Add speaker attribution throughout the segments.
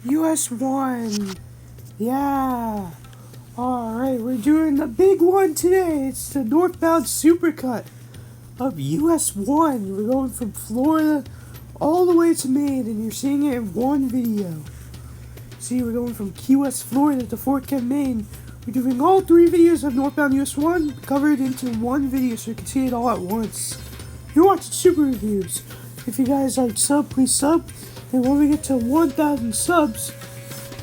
Speaker 1: US 1. Yeah. Alright, we're doing the big one today. It's the northbound supercut of US 1. We're going from Florida all the way to Maine, and you're seeing it in one video. See, we're going from Key West, Florida to Fort Kent, Maine. We're doing all three videos of northbound US 1 covered into one video so you can see it all at once. You're watching super reviews. If you guys aren't sub, please sub. And when we get to 1,000 subs,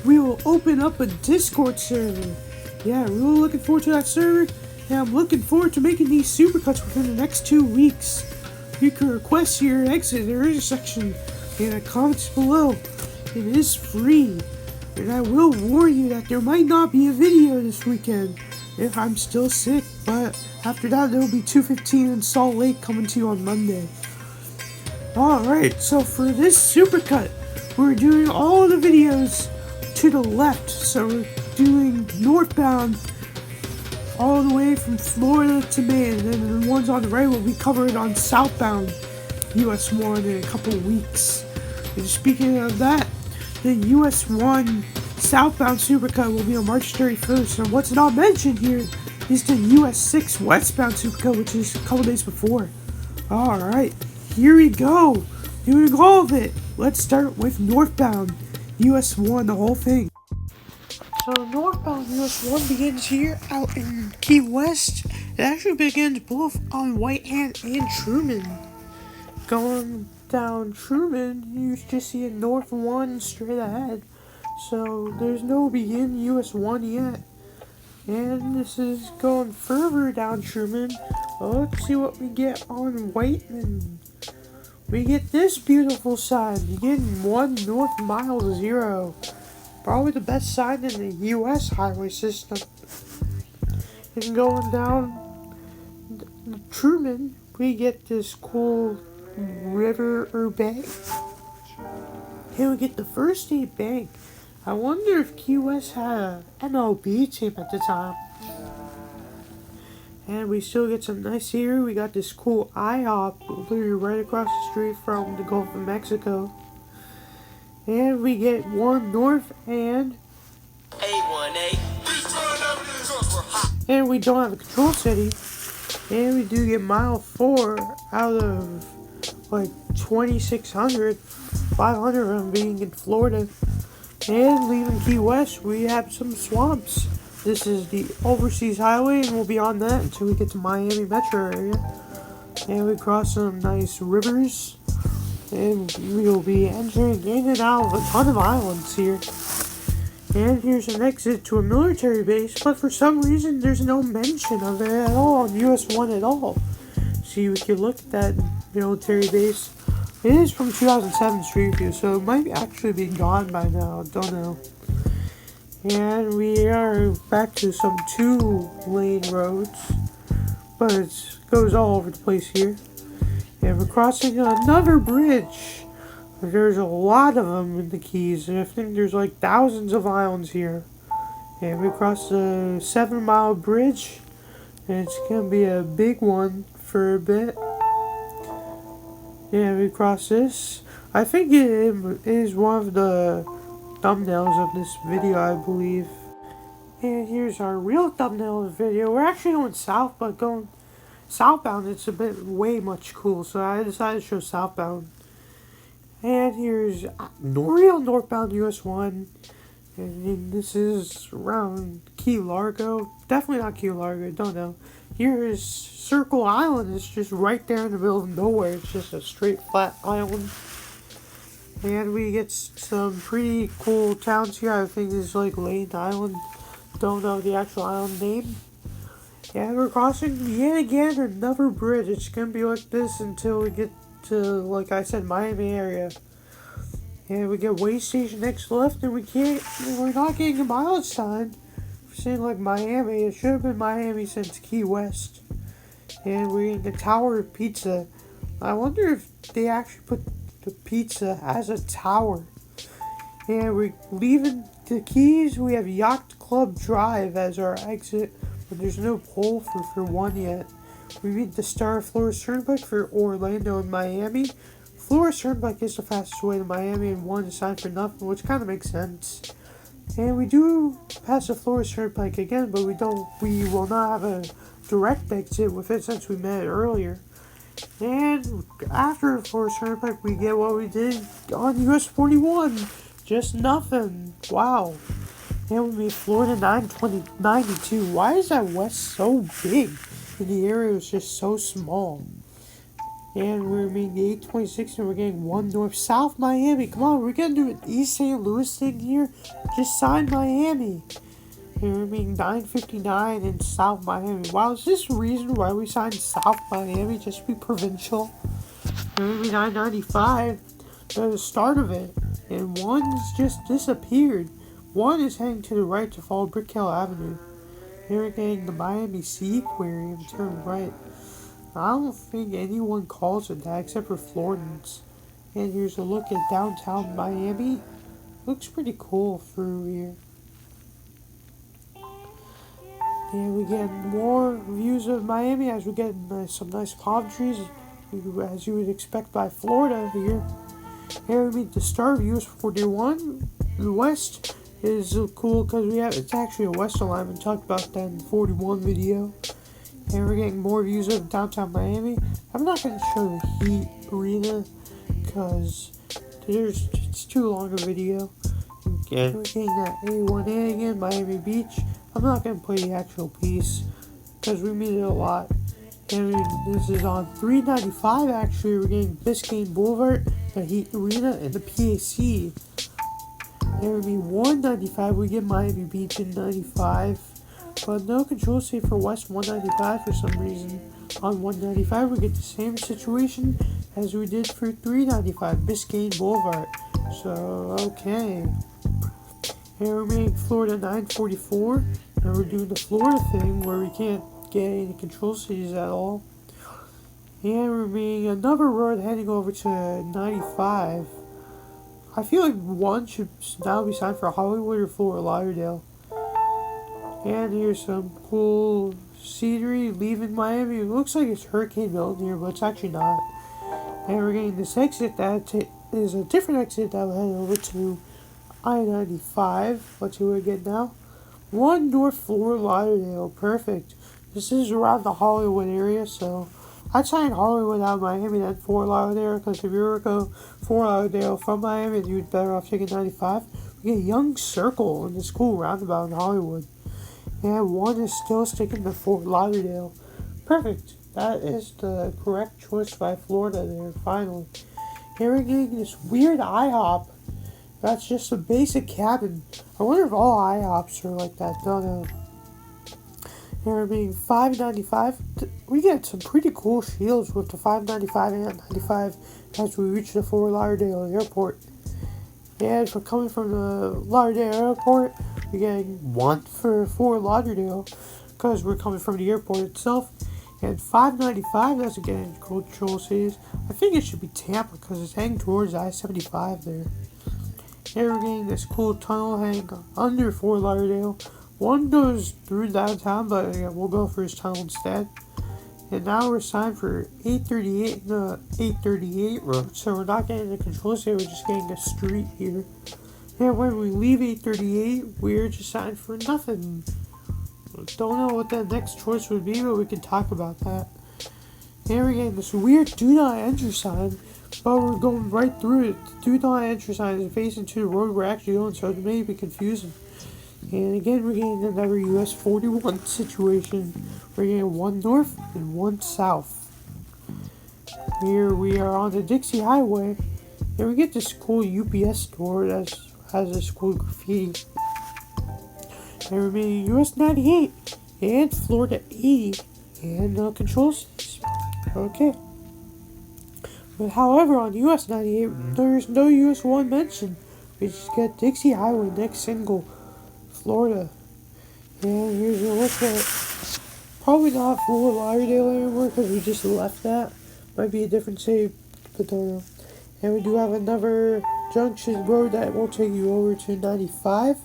Speaker 1: we will open up a Discord server. Yeah, really looking forward to that server. And I'm looking forward to making these supercuts within the next 2 weeks. You can request your exit or intersection in the comments below. It is free. And I will warn you that there might not be a video this weekend if I'm still sick. But after that, there will be 215 in Salt Lake coming to you on Monday. Alright, so for this supercut, we're doing all of the videos to the left. So we're doing northbound all the way from Florida to Maine, and then the ones on the right will be covered on southbound US 1 in a couple of weeks. And speaking of that, the US 1 southbound supercut will be on March 31st, and what's not mentioned here is the US 6 westbound supercut, which is a couple days before. Alright, here we go, doing all of it. Let's start with northbound US 1, the whole thing. So northbound US 1 begins here out in Key West. It actually begins both on Whitehand and Truman. Going down Truman, you just see a North 1 straight ahead. So there's no begin US 1 yet. And this is going further down Truman. Let's see what we get on Whiteman. We get this beautiful sign. You get 1 North Mile 0. Probably the best sign in the US highway system. And going down Truman, we get this cool river or bank. Here we get the First State Bank. I wonder if Key West had an MLB team at the time. And we still get some nice here. We got this cool IHOP literally right across the street from the Gulf of Mexico. And we get 1 North and A1A. And we don't have a control city. And we do get mile 4 out of like 2,600, 500 of them being in Florida. And leaving Key West, we have some swamps. This is the overseas highway, and we'll be on that until we get to Miami metro area. And we cross some nice rivers, and we'll be entering in and out of a ton of islands here. And here's an exit to a military base, but for some reason there's no mention of it at all on US 1 at all. See, we can look at that military base. It is from 2007 Street View, so it might actually be gone by now, don't know. And we are back to some 2-lane roads, but it goes all over the place here. And we're crossing another bridge. There's a lot of them in the Keys, and I think there's like thousands of islands here. And we cross the 7-mile bridge, and it's gonna be a big one for a bit. Yeah, we cross this. I think it is one of the thumbnails of this video, I believe. And here's our real thumbnail of the video. We're actually going south, but going southbound, it's a bit way much cool, so I decided to show southbound. And here's real northbound US 1. And this is around Key Largo. Definitely not Key Largo, don't know. Here is Circle Island. It's just right there in the middle of nowhere. It's just a straight flat island. And we get some pretty cool towns here. I think it's like Lane Island. Don't know the actual island name. And we're crossing yet again another bridge. It's gonna be like this until we get to, like I said, Miami area. And we get way station next left, and we're not getting a mileage sign. We're saying like Miami. It should have been Miami since Key West. And we're in the Tower of Pizza. I wonder if they actually put the pizza as a tower. And we're leaving the Keys. We have Yacht Club Drive as our exit, but there's no pole for 1 yet. We meet the Star Florida Turnpike for Orlando and Miami. Florida Turnpike is the fastest way to Miami, and 1 is signed for nothing, which kind of makes sense. And we do pass the Florida Turnpike again, but we will not have a direct exit with it since we met earlier. And after Florida Turnpike, we get what we did on US 41. Just nothing. Wow. And we meet Florida 992. Why is that west so big? And the area was just so small. And we're meeting the 826 and we're getting 1 north south Miami. Come on, we're gonna do an East St. Louis thing here. Just sign Miami. And we're meeting 959 in South Miami. Wow, is this the reason why we signed South Miami? Just to be provincial? And we're meeting 995 at the start of it. And 1's just disappeared. 1 is heading to the right to follow Brick Hill Avenue. And we're getting the Miami Sea Aquarium, turn right. I don't think anyone calls it that except for Floridans. And here's a look at downtown Miami. Looks pretty cool through here. And we get more views of Miami as we get some nice palm trees, as you would expect by Florida here. Here we meet the start of US 41. The west is cool because it's actually a west alignment. Talked about that in the 41 video. And we're getting more views of downtown Miami. I'm not going to show the Heat Arena because it's too long a video. And we're getting that A1A again, Miami Beach. I'm not going to play the actual piece because we meet it a lot. And this is on 395 actually. We're getting Biscayne Boulevard, the Heat Arena, and the PAC. And we're getting 195. We get Miami Beach in 95. But no control safe for West 195 for some reason. On 195 we get the same situation as we did for 395, Biscayne Boulevard. So, okay. Here we're making Florida 944, and we're doing the Florida thing where we can't get any control cities at all. And we're making another road heading over to 95. I feel like 1 should now be signed for Hollywood or Fort Lauderdale. And here's some cool scenery leaving Miami. It looks like it's Hurricane Milton here, but it's actually not. And we're getting this exit that is a different exit that will head over to I-95. Let's see what we get now. 1 North Fort Lauderdale. Perfect. This is around the Hollywood area, so I'd sign Hollywood out of Miami than Fort Lauderdale, because if you were to go Fort Lauderdale from Miami, you'd better off taking 95. We get Young Circle in this cool roundabout in Hollywood. And 1 is still sticking to Fort Lauderdale. Perfect. That is the correct choice by Florida there, finally. Here we're getting this weird IHOP. That's just a basic cabin. I wonder if all IHOPs are like that. Don't know. Here we're being 595. We get some pretty cool shields with the 595 and 95 as we reach the Fort Lauderdale airport. And if we're coming from the Lauderdale airport, we're getting 1 for Fort Lauderdale because we're coming from the airport itself. And 595 doesn't get any control cities. I think it should be Tampa because it's heading towards I-75 there. Here we're getting this cool tunnel heading under Fort Lauderdale. 1 goes through downtown, but we'll go for his tunnel instead. And now we're signed for 838 the 838 road, so we're not getting the control city, we're just getting a street here. And when we leave 838, we're just signed for nothing. Don't know what that next choice would be, but we can talk about that. And we're getting this weird do not enter sign, but we're going right through it. The do not enter sign is facing to the road we're actually going, so it may be confusing. And again, we're getting another US 41 situation. We're getting 1 north and 1 south. Here we are on the Dixie Highway, and we get this cool UPS store that has this cool graffiti. And we're getting US 98 and Florida 80 and control cities. Okay. But however, on US 98, there's no US 1 mentioned. We just get Dixie Highway next single. Florida. And here's a look at probably not Fort Lauderdale anymore because we just left that. Might be a different city, but don't know. And we do have another junction road that will take you over to 95.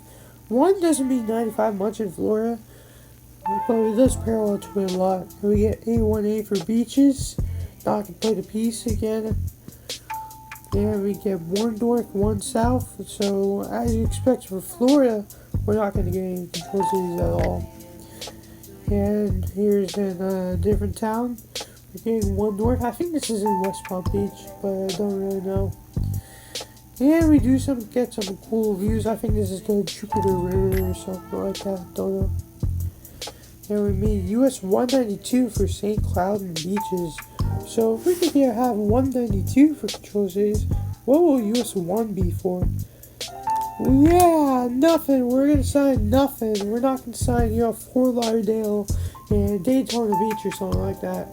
Speaker 1: 1 doesn't mean 95 much in Florida, but it does parallel to it a lot. And we get A1A for beaches. Now I can play the piece again. And we get one north, one south. So as you expect for Florida, we're not going to get any control cities at all. And here's in a different town. We're getting one north. I think this is in West Palm Beach, but I don't really know. And we do get some cool views. I think this is the Jupiter River or something like that. Don't know. And we meet US 192 for St. Cloud and beaches. So if we could have 192 for control cities, what will US 1 be for? Yeah, nothing. We're gonna sign nothing. We're not gonna sign, Fort Lauderdale and Daytona Beach or something like that.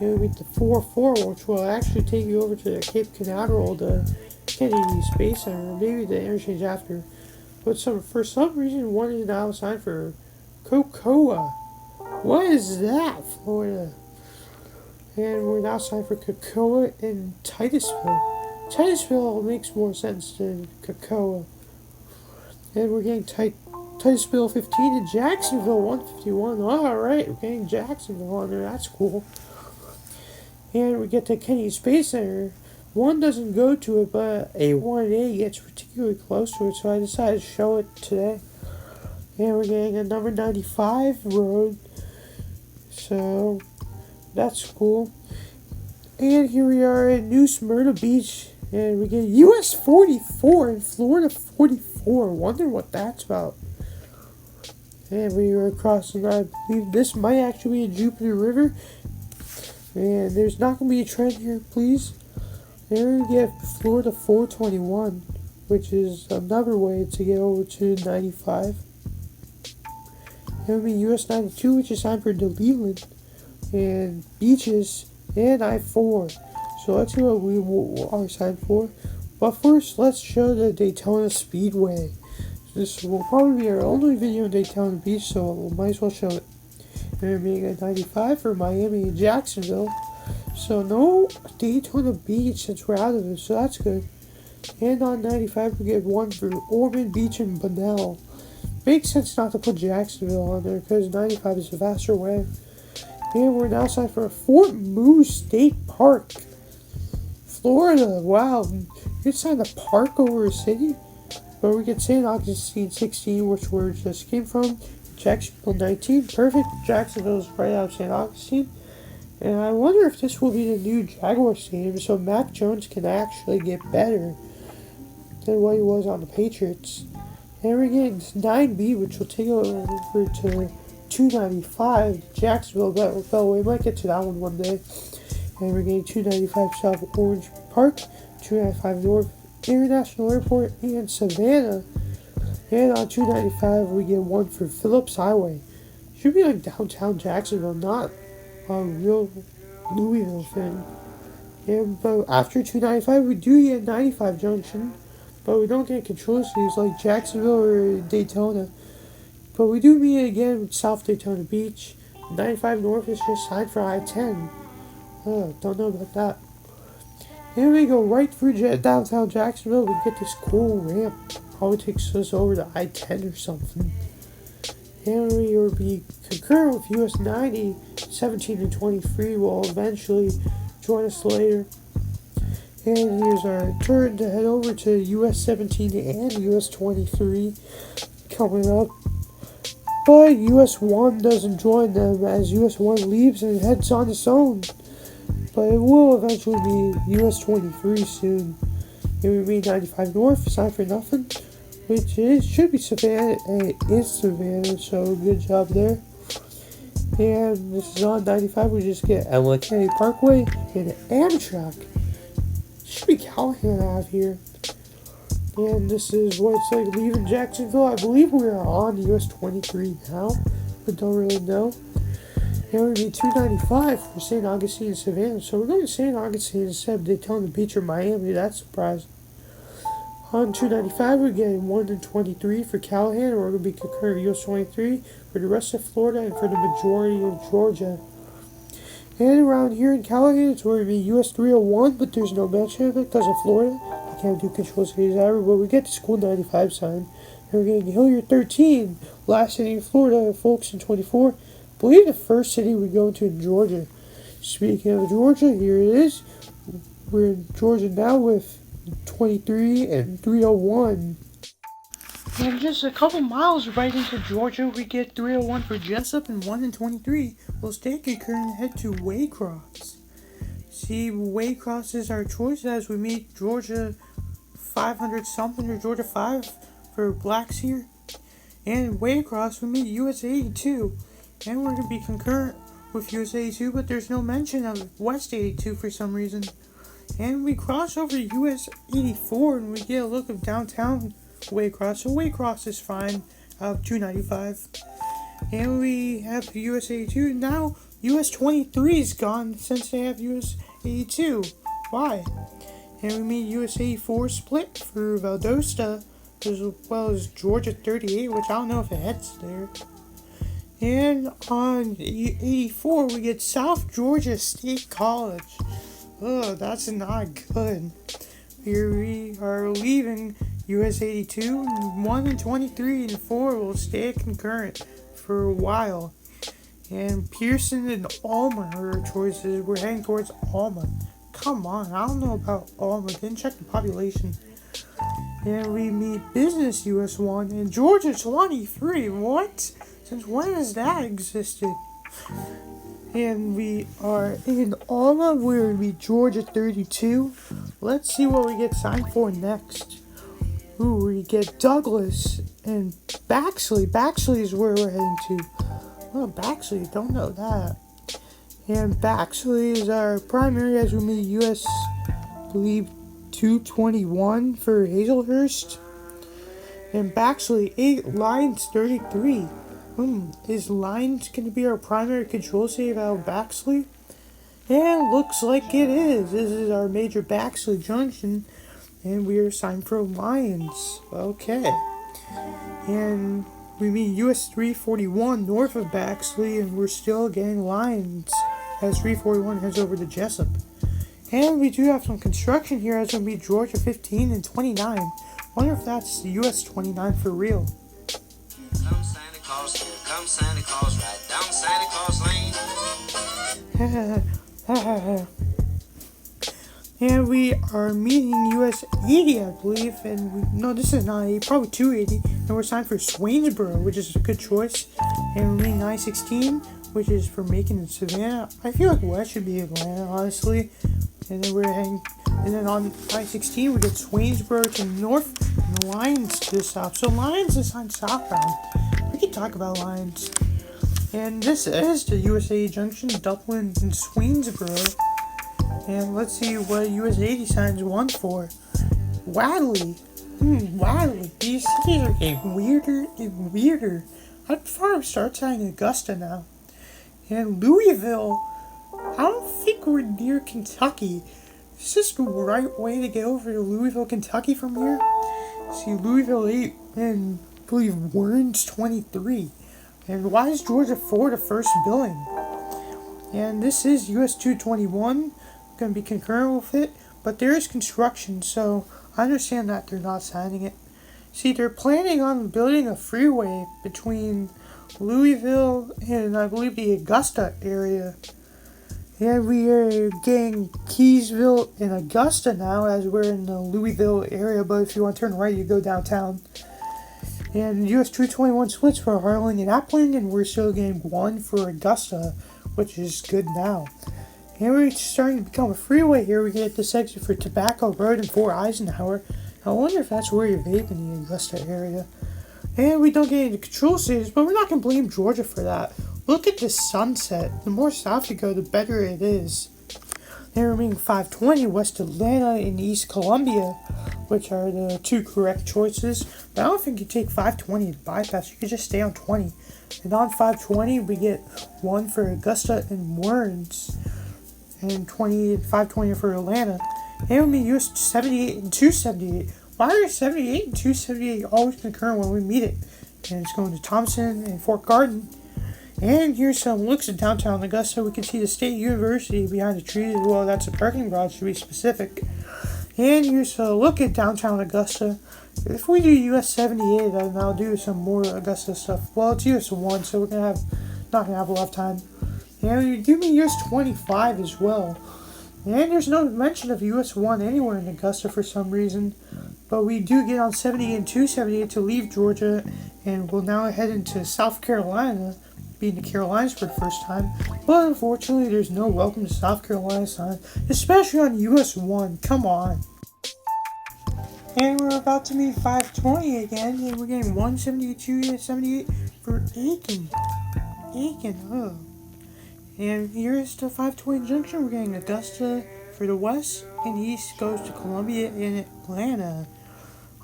Speaker 1: We meet the 4-4, which will actually take you over to the Cape Canaveral, the Kennedy Space Center, maybe the interchange after. But for some reason, one is now signed for Cocoa. What is that, Florida? And we're now signed for Cocoa in Titusville. Titusville makes more sense than Cocoa. And we're getting Titusville 15 and Jacksonville 151. Alright, we're getting Jacksonville on there. That's cool. And we get the Kennedy Space Center. One doesn't go to it, but A1A gets particularly close to it, so I decided to show it today. And we're getting a number 95 road. So that's cool. And here we are at New Smyrna Beach. And we get US 44 and Florida 44. Wonder what that's about. And we are crossing, I believe this might actually be a Jupiter River. And there's not going to be a trend here, please. And we get Florida 421, which is another way to get over to 95. And we US 92, which is signed for DeLeland. And beaches and I-4. So let's see what we are signed for. But first, let's show the Daytona Speedway. This will probably be our only video on Daytona Beach, so we might as well show it. And we're being at 95 for Miami and Jacksonville. So no Daytona Beach since we're out of it, so that's good. And on 95 we get one for Ormond Beach and Bunnell. Makes sense not to put Jacksonville on there because 95 is a faster way. And we're now signed for Fort Moose State Park, Florida. Wow, you signed a park over a city? But we get St. Augustine 16, which we just came from. Jacksonville 19, perfect. Jacksonville's right out of St. Augustine. And I wonder if this will be the new Jaguars stadium, so Mac Jones can actually get better than what he was on the Patriots. And we're getting 9B, which will take over to 295, Jacksonville Bellway. We might get to that one day. And we're getting 295 South Orange Park, 295 North International Airport, and Savannah. And on 295, we get one for Phillips Highway. Should be like downtown Jacksonville, not a real Louisville thing. And but after 295, we do get 95 Junction, but we don't get control cities like Jacksonville or Daytona. But we do meet again with South Daytona Beach. 95 North is just signed for I-10. Don't know about that. And we go right through downtown Jacksonville. We get this cool ramp. Probably takes us over to I-10 or something. And we will be concurrent with US 90, 17 and 23 will eventually join us later. And here's our turn to head over to US 17 and US 23 coming up. But US 1 doesn't join them as US 1 leaves and heads on its own. But it will eventually be US 23 soon. And we meet 95 North, signed for nothing. Which should be Savannah, and it is Savannah, so good job there. And this is on 95, we just get LA Kennedy Parkway and Amtrak. Should be Callahan out here. And this is what it's like leaving Jacksonville. I believe we are on US 23 now, but don't really know. And we need 295 for St. Augustine and Savannah. So we're going to St. Augustine instead of Daytona Beach or Miami. That's surprising. On 295, we're getting 1 and 23 for Callahan, and we're going to be concurrent US 23 for the rest of Florida and for the majority of Georgia. And around here in Callahan, it's where we meet US 301, but there's no mention of it because of Florida. We can't do control cities ever, but we get the school 95 sign. And we're getting Hilliard 13, last city in Florida, Folkestone 24. I believe the first city we go to in Georgia. Speaking of Georgia, here it is. We're in Georgia now with 23 and 301. And just a couple miles right into Georgia, we get 301 for Jessup, and 1 and 23 will stay concurrent and head to Waycross. See, Waycross is our choice as we meet Georgia 500 something or Georgia 5 for blacks here. And Waycross we meet US 82, and we're going to be concurrent with US 82, but there's no mention of West 82 for some reason. And we cross over to US 84 and we get a look of downtown Waycross. So Waycross is fine out of 295. And we have US 82. Now US 23 is gone since they have US 82. Why? And we meet US 84 split for Valdosta as well as Georgia 38, which I don't know if it heads there. And on 84 we get South Georgia State College. Oh, that's not good. Here we are leaving US 82, 1 and 23 and 4 will stay concurrent for a while. And Pearson and Alma are our choices. We're heading towards Alma. Come on, I don't know about Alma. Didn't check the population. And we meet Business US 1 and Georgia 23. What? Since when has that existed? And we are in Alma where we Georgia 32. Let's see what we get signed for next. Ooh, we get Douglas and Baxley. Baxley is where we're heading to. Oh, Baxley, don't know that. And Baxley is our primary as we meet US, I believe, 221 for Hazelhurst. And Baxley, 8 lines 33. Is Lines going to be our primary control save out of Baxley? And looks like it is. This is our major Baxley junction. And we are signed for Lions. Okay. And we meet US 341 north of Baxley, and we're still getting Lions as 341 heads over to Jessup. And we do have some construction here as we meet Georgia 15 and 29. Wonder if that's US 29 for real.
Speaker 2: Come Santa Claus, here comes Santa Claus, right down Santa Claus Lane.
Speaker 1: And we are meeting US 80, I believe, and no, this is not 80, probably 280, and we're signed for Swainsboro, which is a good choice, and we're meeting I-16, which is for Macon and Savannah. I feel like West should be Atlanta, honestly, and then we're heading, and then on I-16 we get Swainsboro to the north, and Lions to the south. So Lions is on southbound. We can talk about Lions. And this is the US 80 junction, Dublin and Swainsboro. And let's see what US 80 signs 1 for. Wadley. Wadley. These cities are getting weirder and weirder. I'd prefer to start signing Augusta now. And Louisville. I don't think we're near Kentucky. Is this the right way to get over to Louisville, Kentucky from here? See, Louisville 8 and I believe Warren's 23. And why is Georgia 4 the first billing? And this is US 221. Going to be concurrent with it, but there is construction, so I understand that they're not signing it. See, they're planning on building a freeway between Louisville and I believe the Augusta area. And we are getting Keysville and Augusta now as we're in the Louisville area, but if you want to turn right, you go downtown. And US 221 splits for Harlan and Appling, and we're still getting 1 for Augusta, which is good now. And we're starting to become a freeway here. We get this exit for Tobacco Road and 4 Eisenhower. I wonder if that's where you're vaping in the Augusta area. And we don't get any control cities, but we're not going to blame Georgia for that. Look at the sunset. The more south you go, the better it is. And we're meeting 520 West Atlanta and East Columbia, which are the 2 correct choices. But I don't think you take 520 to bypass. You could just stay on 20. And on 520, we get 1 for Augusta and Warrens. And 520 for Atlanta. And we use 78 and 278. Why are 78 and 278 always concurrent when we meet it? And it's going to Thompson and Fort Garden. And here's some looks at downtown Augusta. We can see the State University behind the trees. Well, that's a parking garage to be specific. And here's a look at downtown Augusta. If we do US 78, then I'll do some more Augusta stuff. Well, it's US 1, so we're not gonna have a lot of time. And we do mean US 25 as well. And there's no mention of US 1 anywhere in Augusta for some reason. But we do get on 78 and 278 to leave Georgia, and we'll now head into South Carolina, being the Carolinas for the first time. But unfortunately, there's no welcome to South Carolina sign, especially on US 1. Come on. And we're about to meet 520 again, and we're getting 172 and 78 for Aiken. Oh. And here's the 520 junction. We're getting Augusta for the west, and east goes to Columbia and Atlanta.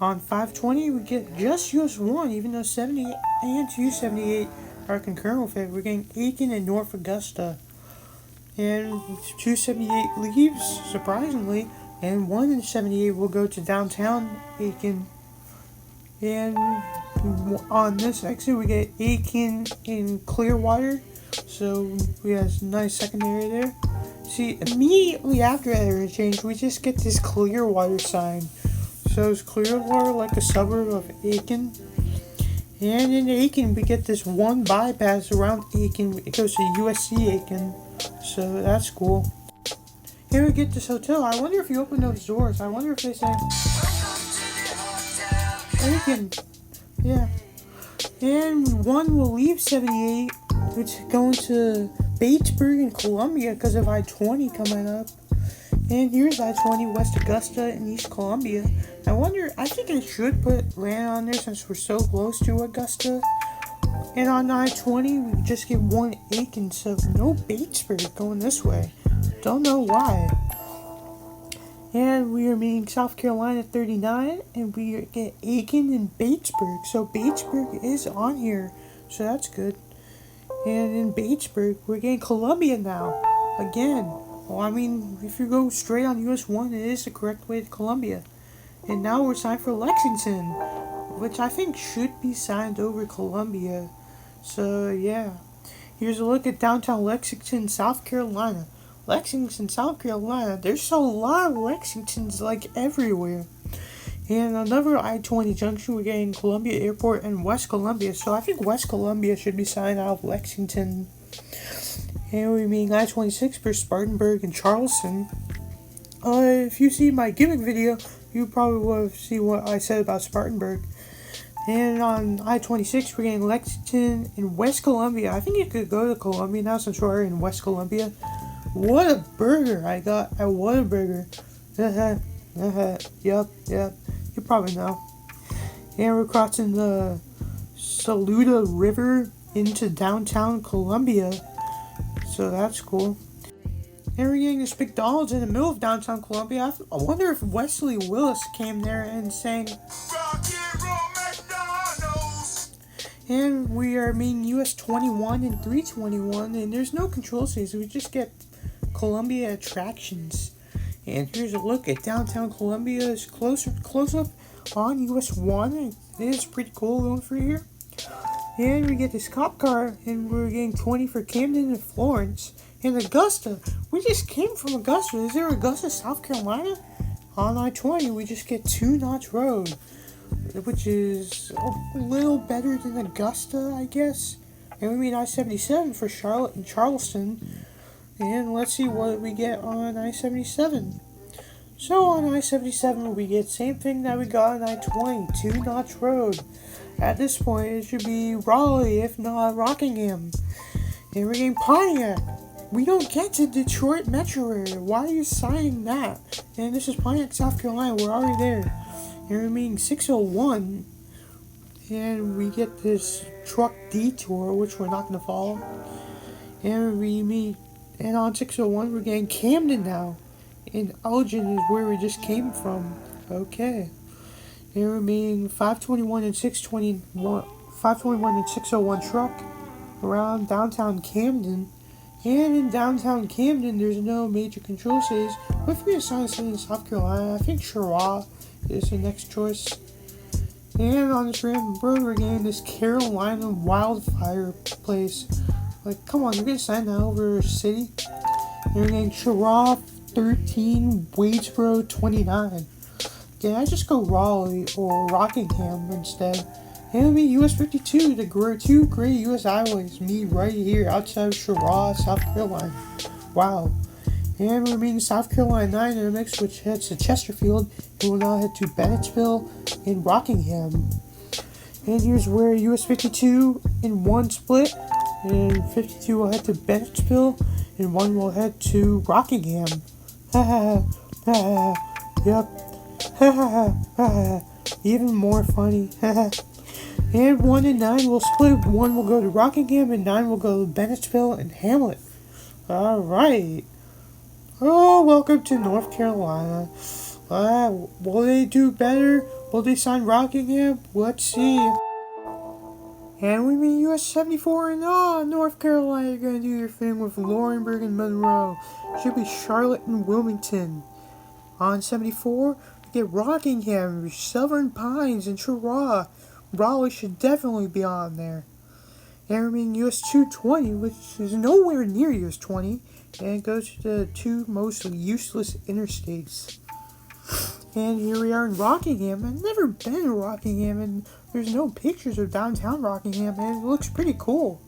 Speaker 1: On 520, we get just US 1, even though 78 and 278 are concurrent with it. We're getting Aiken and North Augusta. And 278 leaves, surprisingly, and 178 will go to downtown Aiken. And on this exit, we get Aiken in Clearwater. So we have a nice secondary there. See, immediately after that interchange, we just get this Clearwater sign. So is Clearwater like a suburb of Aiken? And in Aiken, we get this one bypass around Aiken. It goes to USC Aiken. So that's cool. Here we get this hotel. I wonder if you open those doors. I wonder if they say Aiken. Yeah. And one will leave 78. It's going to Batesburg and Columbia because of I-20 coming up. And here's I-20 West Augusta and East Columbia. I think I should put Atlanta on there since we're so close to Augusta. And on I-20, we just get one Aiken, so no Batesburg going this way. Don't know why. And we are meeting South Carolina 39, and we get Aiken and Batesburg. So Batesburg is on here, so that's good. And in Batesburg, we're getting Columbia now. Again. Well, I mean, if you go straight on US 1, it is the correct way to Columbia. And now we're signed for Lexington, which I think should be signed over Columbia. So, yeah. Here's a look at downtown Lexington, South Carolina. Lexington, South Carolina. There's a lot of Lexingtons, like, everywhere. And another I-20 junction, we're getting Columbia Airport and West Columbia. So I think West Columbia should be signed out of Lexington. And we're meeting I-26 for Spartanburg and Charleston. If you see my gimmick video, you probably will have seen what I said about Spartanburg. And on I-26, we're getting Lexington and West Columbia. I think you could go to Columbia now since we're in West Columbia. What a burger I got at Whataburger. Yep. You probably know. And we're crossing the Saluda River into downtown Columbia. So that's cool. And we're getting this McDonald's in the middle of downtown Columbia. I wonder if Wesley Willis came there and sang. And we are meeting US 21 and 321, and there's no control stations. We just get Columbia attractions. And here's a look at downtown Columbia's close up on US 1. It is pretty cool going through here. And we get this cop car, and we're getting 20 for Camden and Florence. And Augusta, we just came from Augusta. Is there Augusta, South Carolina? On I-20, we just get 2 Notch Road, which is a little better than Augusta, I guess. And we meet I-77 for Charlotte and Charleston. And let's see what we get on I-77. So on I-77, we get same thing that we got on I-20, 2 Notch Road. At this point, it should be Raleigh, if not Rockingham. And we're getting Pontiac. We don't get to Detroit Metro area. Why are you signing that? And this is Pontiac, South Carolina. We're already there. And we're meeting 601. And we get this truck detour, which we're not going to follow. And on 601, we're getting Camden now. And Elgin is where we just came from. Okay. And we're meeting 521 and 621. 521 and 601 truck around downtown Camden. And in downtown Camden, there's no major control cities. But if we assign a city in South Carolina, I think Cheraw is the next choice. And on this random road, we're getting this Carolina wildfire place. Like, come on, you're going to sign that over a city? And we're getting Cheraw 13, Wadesboro 29. Can I just go Raleigh or Rockingham instead? And it'll be US 52, the 2 great US highways meet right here outside of Cheraw, South Carolina. Wow. And we're meeting South Carolina 9 in a mix, which heads to Chesterfield, and will now head to Bennettsville and Rockingham. And here's where US 52 in 1 split, and 52 will head to Bennettsville, and 1 will head to Rockingham. Ha ha, yep. Ha even more funny. And 1 and 9 will split. 1 will go to Rockingham, and 9 will go to Bennettsville and Hamlet. Alright. Oh, welcome to North Carolina. Will they do better? Will they sign Rockingham? Let's see. And we meet US 74 and North Carolina. You're going to do your thing with Laurinburg and Monroe. Should be Charlotte and Wilmington. On 74, we get Rockingham, Southern Pines, and Cheraw. Raleigh should definitely be on there. And we meet US 220, which is nowhere near US 20. And it goes to the 2 most useless interstates. And here we are in Rockingham. I've never been to Rockingham, and there's no pictures of downtown Rockingham, and it looks pretty cool.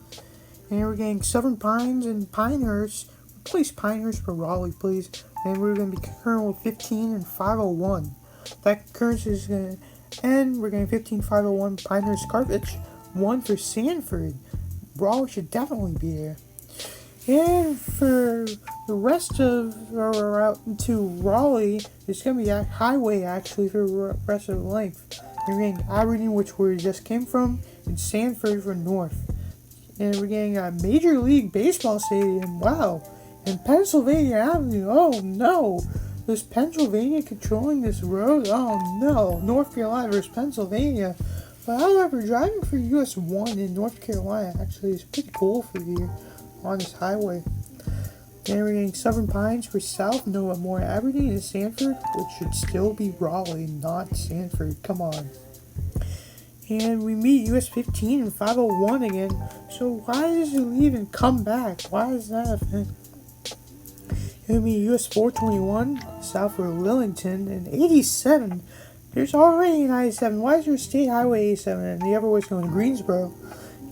Speaker 1: And we're getting Southern Pines and Pinehurst. Replace Pinehurst for Raleigh, please. And we're going to be concurrent with 15 and 501. That concurrence is going to end. We're getting 15, 501 Pinehurst Carthage. 1 for Sanford. Raleigh should definitely be there. And for the rest of our route into Raleigh, it's going to be a highway actually for the rest of the length. We're getting Aberdeen, which we just came from, and Sanford for north. And we're getting a Major League Baseball stadium, wow. And Pennsylvania Avenue, oh no. Is Pennsylvania controlling this road? Oh no. North Carolina versus Pennsylvania. But however, driving for US 1 in North Carolina actually is pretty cool for you on this highway. Then we're getting Southern Pines for south, no more Aberdeen and Sanford, which should still be Raleigh, not Sanford. Come on. And we meet US 15 and 501 again. So why does it leave and come back? Why is that a thing? And we meet US 421 south for Lillington and 87. There's already an I-87. Why is there a state highway 87 and the other way's going to Greensboro?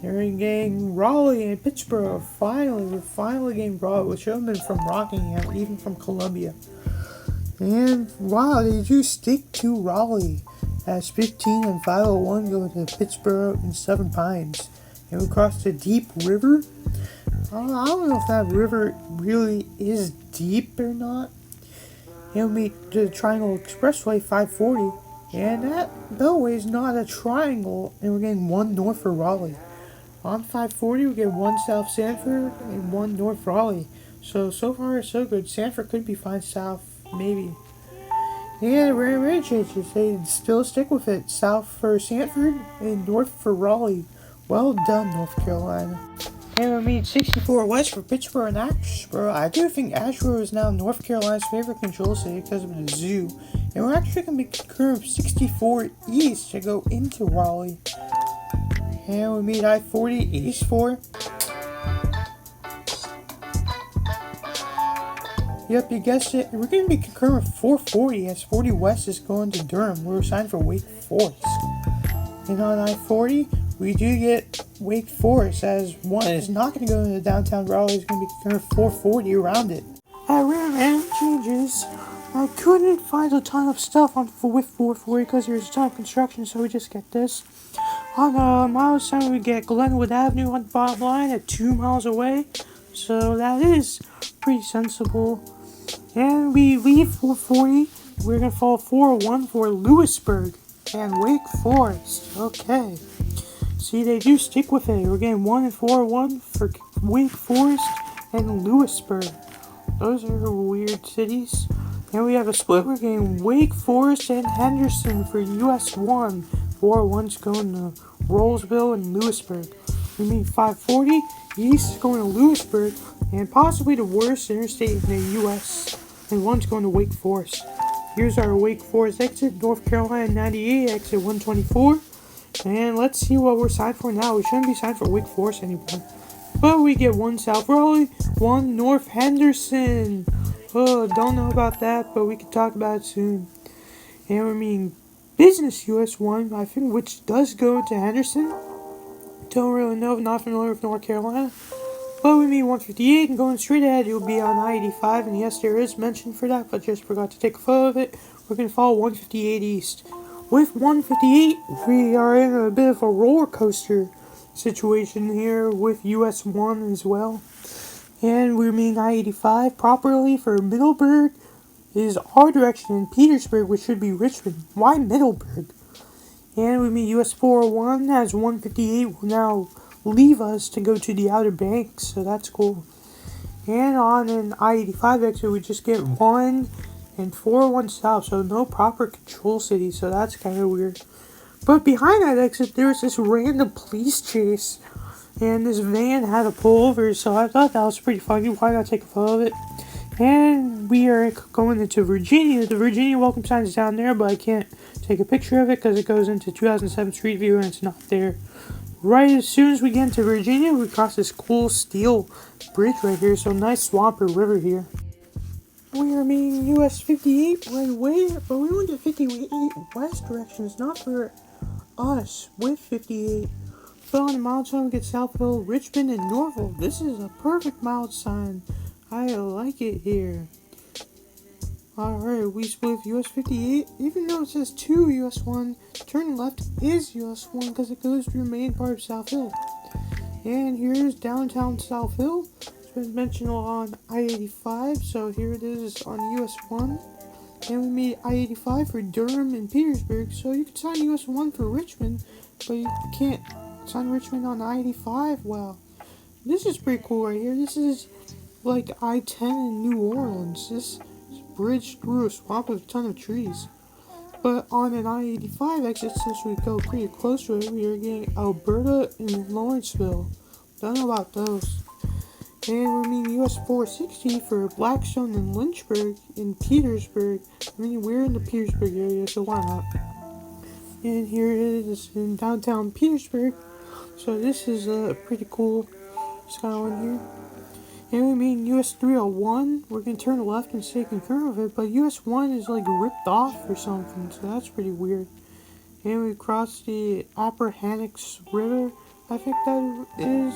Speaker 1: They're getting Raleigh and Pittsburgh. We're finally getting Raleigh, which should have been from Rockingham, even from Columbia. And wow, they do stick to Raleigh, as 15 and 501 go to Pittsburgh and Southern Pines. And we cross the Deep River. I don't know if that river really is deep or not. And we meet the Triangle Expressway 540. And that beltway is not a triangle. And we're getting 1 north for Raleigh. On 540, we get 1 south Sanford and 1 north Raleigh. So far so good. Sanford could be fine south, maybe. And the rare interchanges, they still stick with it. South for Sanford and north for Raleigh. Well done, North Carolina. And we meet 64 west for Pittsburgh and Asheboro. I do think Asheboro is now North Carolina's favorite control city because of the zoo. And we're actually going to be concurrent 64 east to go into Raleigh. And we meet I-40 East 4. Yep, you guessed it. We're going to be concurrent with 440 as 40 West is going to Durham. We're assigned for Wake Forest. And on I-40, we do get Wake Forest as 1 is not going to go into downtown Raleigh. It's going to be concurrent with 440 around it. At random changes, I couldn't find a ton of stuff with 440 because there's a ton of construction, so we just get this. On miles time, we get Glenwood Avenue on the bottom line at 2 miles away. So that is pretty sensible. And we leave 440. We're going to follow 401 for Lewisburg and Wake Forest. Okay. See, they do stick with it. We're getting 1 and 401 for Wake Forest and Lewisburg. Those are weird cities. And we have a split. We're getting Wake Forest and Henderson for US 1. 401's going to Rollsville and Lewisburg. We meet 540. East is going to Lewisburg and possibly the worst interstate in the U.S. And 1's going to Wake Forest. Here's our Wake Forest exit. North Carolina 98, exit 124. And let's see what we're signed for now. We shouldn't be signed for Wake Forest anymore. But we get 1 South Raleigh, 1 North Henderson. Oh, don't know about that, but we can talk about it soon. And we're meeting Business US 1, I think, which does go to Henderson. Don't really know, not familiar with North Carolina. But we meet 158 and going straight ahead, you'll be on I-85. And yes, there is mention for that, but just forgot to take a photo of it. We're going to follow 158 east. With 158, we are in a bit of a roller coaster situation here with US 1 as well. And we're meeting I-85 properly for Middleburg is our direction in Petersburg, which should be Richmond. Why Middleburg? And we meet US 401 as 158 will now leave us to go to the Outer Banks, so that's cool. And on an I-85 exit, we just get 1 and 401 south, so no proper control city, so that's kind of weird. But behind that exit, there was this random police chase, and this van had to pull over, so I thought that was pretty funny. Why not take a photo of it? And we are going into Virginia. The Virginia welcome sign is down there, but I can't take a picture of it because it goes into 2007 Street View and it's not there. Right as soon as we get into Virginia, we cross this cool steel bridge right here, so nice swamp or river here. We are meeting US 58 right away, but we went to 58 west direction. It's not for us with 58. But on the mild sign, we get Southville, Richmond, and Norfolk. This is a perfect mild sign. I like it here. Alright, we split with US 58. Even though it says 2 US 1, turn left is US 1 because it goes through the main part of South Hill. And here's downtown South Hill. It's been mentioned on I-85, so here it is on US 1. And we made I-85 for Durham and Petersburg, so you can sign US 1 for Richmond, but you can't sign Richmond on I-85. Wow. This is pretty cool right here. This is like I-10 in New Orleans. This bridge through a swamp with a ton of trees. But on an I-85 exit, since we go pretty close to it, we are getting Alberta and Lawrenceville. Don't know about those. And we're meeting US 460 for Blackstone and Lynchburg in Petersburg. I mean, we're in the Petersburg area, so why not? And here it is in downtown Petersburg. So this is a pretty cool skyline here. And we mean US 301, we're going to turn left and stay concurrent with it, but US 1 is like ripped off or something, so that's pretty weird. And we cross the Appomattox River, I think that is,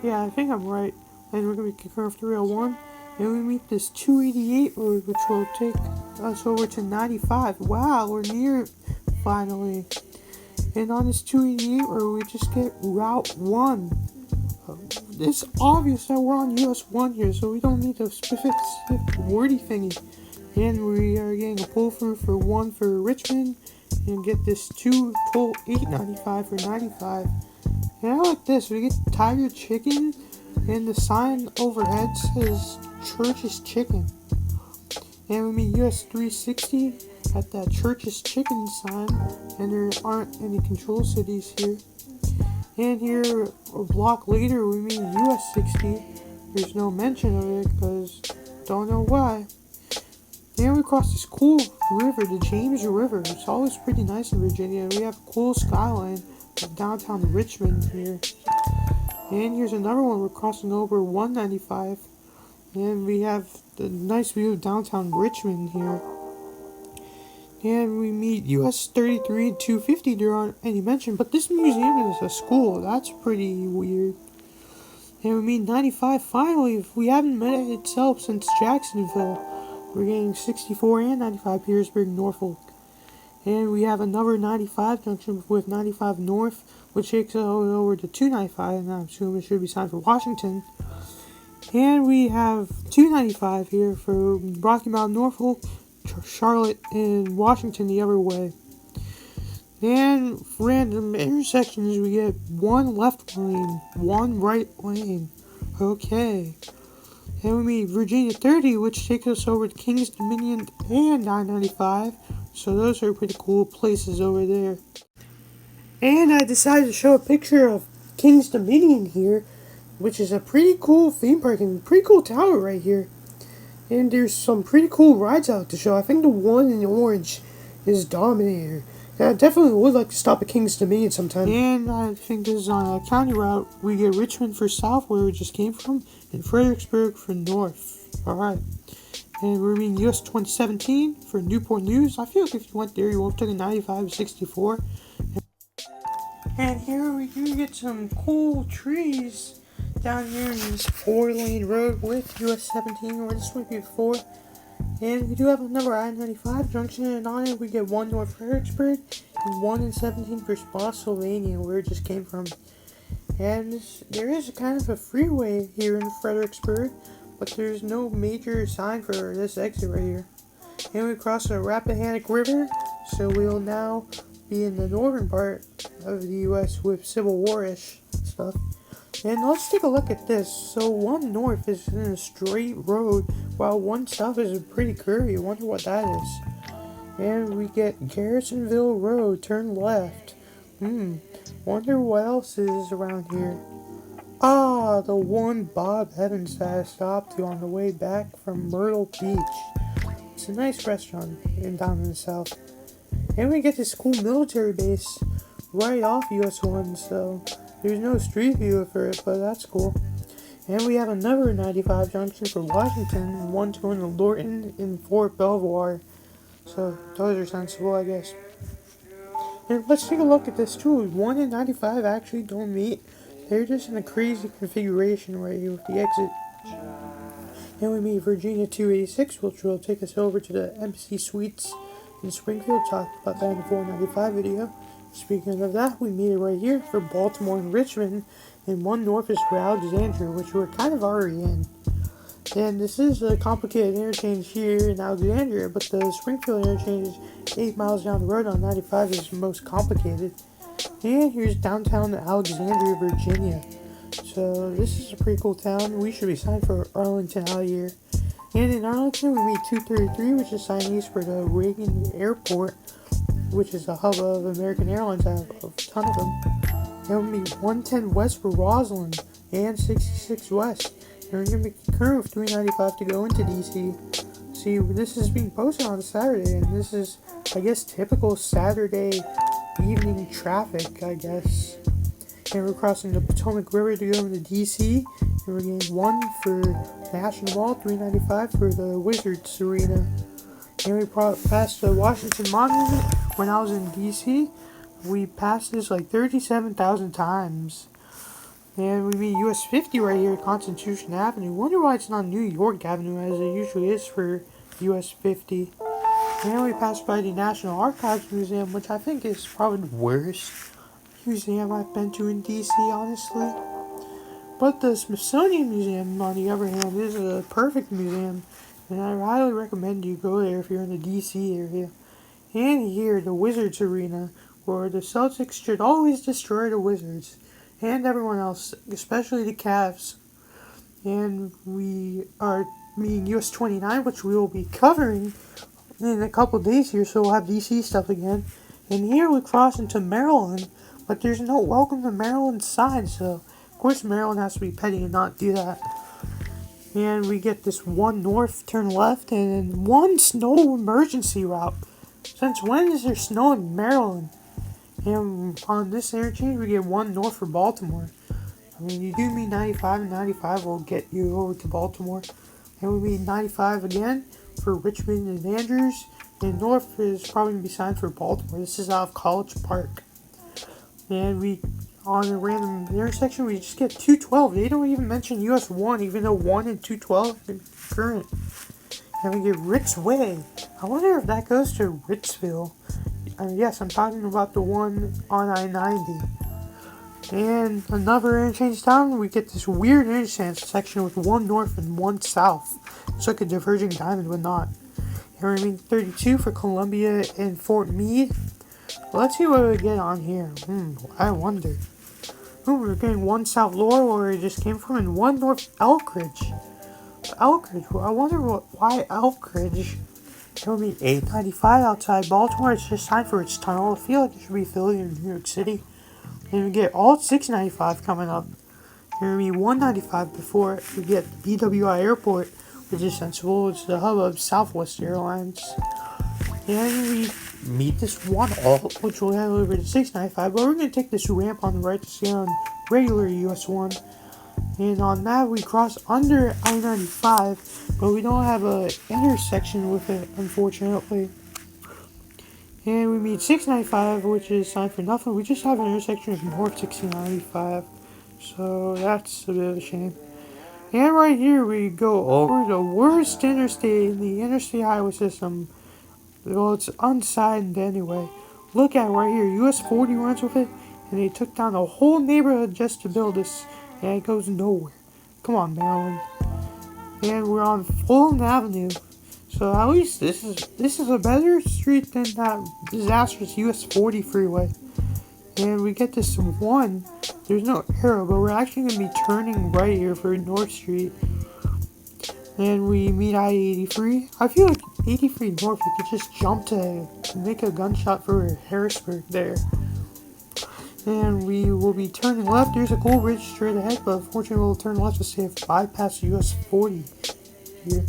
Speaker 1: yeah, I think I'm right. And we're going to be concurrent with 301, and we meet this 288 road, which will take us over to 95. Wow, we're near it, finally. And on this 288 road, we just get Route 1. It's obvious that we're on US 1 here, so we don't need a specific wordy thingy. And we are getting a pull through for 1 for Richmond, and get this 2 total 895 for 95. And I like this, we get Tiger Chicken, and the sign overhead says Church's Chicken. And we meet US 360 at that Church's Chicken sign, and there aren't any control cities here. And here, a block later, we meet US 60. There's no mention of it, because don't know why. And we cross this cool river, the James River. It's always pretty nice in Virginia. We have a cool skyline of downtown Richmond here. And here's another one. We're crossing over 195. And we have the nice view of downtown Richmond here. And we meet US 33 and 250. There aren't any mention, but this museum is a school. That's pretty weird. And we meet 95 finally. We haven't met it itself since Jacksonville. We're getting 64 and 95 Petersburg, Norfolk. And we have another 95 junction with 95 North, which takes us over to 295, and I'm assuming it should be signed for Washington. And we have 295 here for Rocky Mount, Norfolk, Charlotte, and Washington the other way. And random intersections, we get 1 left lane, 1 right lane. Okay. And we meet Virginia 30, which takes us over to King's Dominion and I-95. So those are pretty cool places over there. And I decided to show a picture of King's Dominion here, which is a pretty cool theme park and pretty cool tower right here. And there's some pretty cool rides out to show. I think the one in orange is Dominator. And I definitely would like to stop at King's Dominion sometime. And I think this is on a county route. We get Richmond for south, where we just came from, and Fredericksburg for north. Alright. And we're meeting US 2017 for Newport News. I feel like if you went there, you would have taken 95 to 64. And here we do get some cool trees down here in this 4-lane road with US 17, or this might be 4. And we do have another I-95 junction, and on it we get 1 North Fredericksburg and 1 in 17 for Spotsylvania, where it just came from. And there is kind of a freeway here in Fredericksburg, but there's no major sign for this exit right here. And we cross the Rappahannock River, so we'll now be in the northern part of the U.S. with Civil War-ish stuff. And let's take a look at this. So 1 north is in a straight road, while 1 south is pretty curvy. I wonder what that is. And we get Garrisonville Road, turn left. Wonder what else is around here. Ah, the one Bob Evans that I stopped to on the way back from Myrtle Beach. It's a nice restaurant down in the south. And we get this cool military base right off US 1, so there's no street view for it, but that's cool. And we have another 95 junction for Washington, 1's going to Lorton and Fort Belvoir. So those are sensible, I guess. And let's take a look at this too. 1 and 95 actually don't meet. They're just in a crazy configuration right here with the exit. And we meet Virginia 286, which will take us over to the Embassy Suites in Springfield. Talked about that in the 495 video. Speaking of that, we meet it right here for Baltimore and Richmond, and 1 north is for Alexandria, which we're kind of already in. And this is a complicated interchange here in Alexandria, but the Springfield interchange is 8 miles down the road on 95 is the most complicated. And here's downtown Alexandria, Virginia. So this is a pretty cool town. We should be signed for Arlington out here. And in Arlington, we meet 233, which is signees for the Reagan Airport, which is a hub of American Airlines. I have a ton of them. And we meet 110 West for Roslyn and 66 West. And we're going to make the curve of 395 to go into DC. See, this is being posted on Saturday, and this is, I guess, typical Saturday evening traffic, I guess. And we're crossing the Potomac River to go into DC. And we're getting 1 for National Mall, 395 for the Wizards Arena. And we passed the Washington Monument when I was in DC. We passed this like 37,000 times. And we meet US 50 right here at Constitution Avenue. Wonder why it's not New York Avenue as it usually is for US 50. And we passed by the National Archives Museum, which I think is probably the worst museum I've been to in DC, honestly. But the Smithsonian Museum, on the other hand, is a perfect museum, and I highly recommend you go there if you're in the DC area. And here, the Wizards Arena, where the Celtics should always destroy the Wizards, and everyone else, especially the Cavs. And we are meeting US 29, which we will be covering in a couple of days here, so we'll have DC stuff again. And here we cross into Maryland, but there's no welcome to Maryland sign, so of course Maryland has to be petty and not do that. And we get this 1 north turn left and 1 snow emergency route. Since when is there snow in Maryland? And on this interchange we get 1 north for Baltimore. I mean, you do meet 95, and 95 will get you over to Baltimore. And we meet 95 again for Richmond and Andrews. And north is probably going to be signed for Baltimore. This is out of College Park. And we, on a random intersection, we just get 212. They don't even mention US 1, even though 1 and 212 are current. And we get Ritz Way. I wonder if that goes to Ritzville. Yes, I'm talking about the one on I-90. And another interchange down, we get this weird intersection with 1 north and 1 south. It's like a diverging diamond, but not. And we mean 32 for Columbia and Fort Meade. Well, let's see what we get on here. I wonder. We're getting 1 South Laurel, where it just came from, and 1 North Elkridge. Elkridge, I wonder why Elkridge. It would be 895 outside Baltimore. It's just signed for its tunnel. I feel like it should be Philly or New York City. And we get all 695 coming up. And we meet 195 before we get BWI Airport, which is sensible. It's the hub of Southwest Airlines. And we meet this 1 alt, which will head over to 695. But we're going to take this ramp on the right to stay on regular US 1. And on that, we cross under I-95, but we don't have an intersection with it, unfortunately. And we meet 695, which is signed for nothing. We just have an intersection of North 1695. So that's a bit of a shame. And right here we go over the worst interstate in the interstate highway system. Well, it's unsigned anyway. Look at it right here. US 40 runs with it, and they took down a whole neighborhood just to build this, and it goes nowhere. Come on, Maryland. And we're on Fulton Avenue. So at least this is a better street than that disastrous US 40 freeway. And we get this one. There's no arrow, but we're actually going to be turning right here for North Street. And we meet I-83. I feel like 83 North, we could just jump to make a gunshot for Harrisburg there. And we will be turning left. There's a cool bridge straight ahead, but unfortunately we'll turn left to save bypass US 40 here.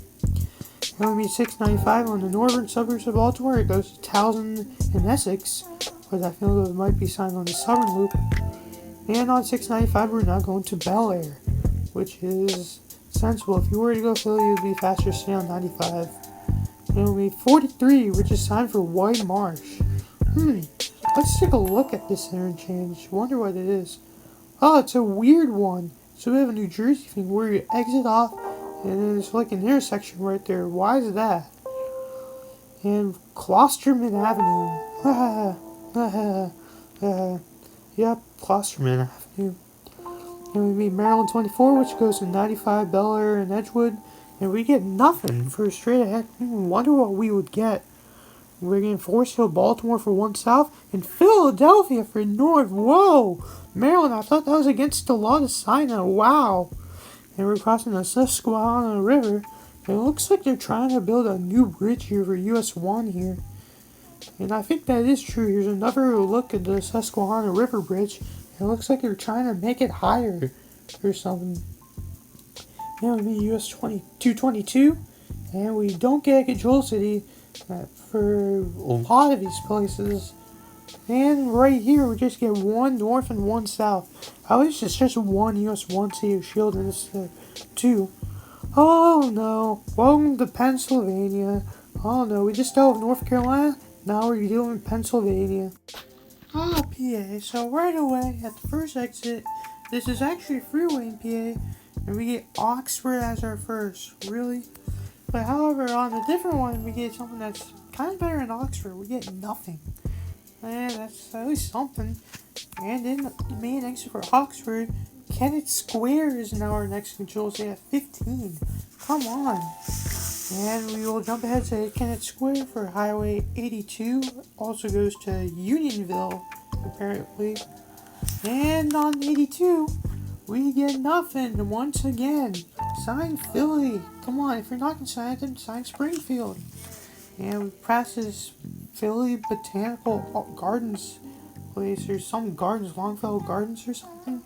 Speaker 1: And we meet 695 on the northern suburbs of Baltimore. It goes to Towson and Essex, but I feel it might be signed on the southern loop. And on 695 we're now going to Bel Air, which is sensible. If you were to go Philly, it would be faster to stay on 95. And we 43, which is signed for White Marsh. Let's take a look at this interchange. Wonder what it is. Oh, it's a weird one. So we have a New Jersey thing where you exit off, and then there's like an intersection right there. Why is that? And Klosterman Avenue. Yep, Klosterman Avenue. And we meet Maryland 24, which goes to 95, Bel Air, and Edgewood. And we get nothing for straight ahead. Wonder what we would get. We're getting Forest Hill, Baltimore for 1 south, and Philadelphia for north. Whoa! Maryland, I thought that was against the law to sign that. Wow! And we're crossing the Susquehanna River. And it looks like they're trying to build a new bridge here for US 1 here. And I think that is true. Here's another look at the Susquehanna River Bridge. It looks like they're trying to make it higher or something. Yeah, we meet US 222, and we don't get a control city for a lot of these places. And right here, we just get 1 north and 1 south. At least it's just 1 US 1 city of shield instead of 2. Oh no, welcome to Pennsylvania. Oh no, we just dealt with North Carolina, now we're dealing with Pennsylvania. PA, so right away at the first exit, this is actually a freeway in PA, and we get Oxford as our first, really? But however, on a different one, we get something that's kind of better than Oxford. We get nothing. And that's at least something. And then the main exit for Oxford, Kennett Square is now our next control city at 15. Come on. And we will jump ahead to Kennett Square for Highway 82. Also goes to Unionville, apparently. And on 82, we get nothing once again. Sign Philly. Come on, if you're not going to sign it, then sign Springfield. And we pass this Philly Botanical Gardens place, or some gardens, Longfellow Gardens or something.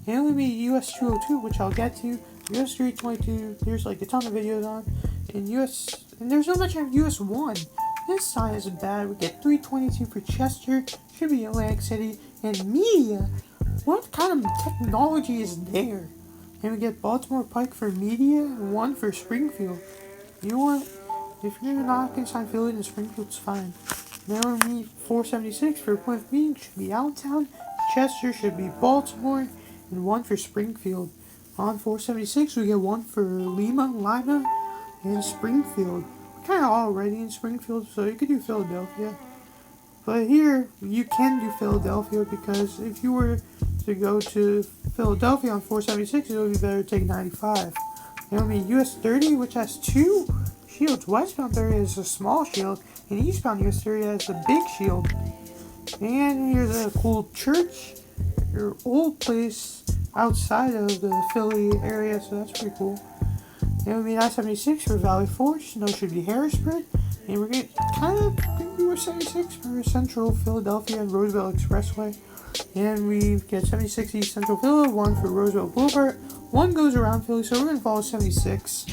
Speaker 1: And we meet US 202, which I'll get to. US 322, there's like a ton of videos on. And there's not much of US 1. This sign isn't bad. We get 322 for Chester, should be Atlantic City, and media. What kind of technology is there? And we get Baltimore Pike for media, 1 for Springfield. You know what? If you're not going to sign Philly, then Springfield's fine. Now we meet 476 for Plymouth Meeting, should be Allentown. Chester should be Baltimore, and 1 for Springfield. On 476, we get 1 for Lima, and Springfield. We're kind of already in Springfield, so you could do Philadelphia. But here, you can do Philadelphia, because if you were to go to Philadelphia on 476, it would be better to take 95. And we meet US 30, which has 2 shields. Westbound 30 is a small shield, and eastbound US 30 has a big shield. And here's a cool church, your old place outside of the Philly area, so that's pretty cool. And we meet I-76 for Valley Forge, no should be Harrisburg, and we're going to kind of do 76 for Central Philadelphia and Roosevelt Expressway. And we get 76 East Central Philly, 1 for Roosevelt Boulevard, 1 goes around Philly, so we're going to follow 76.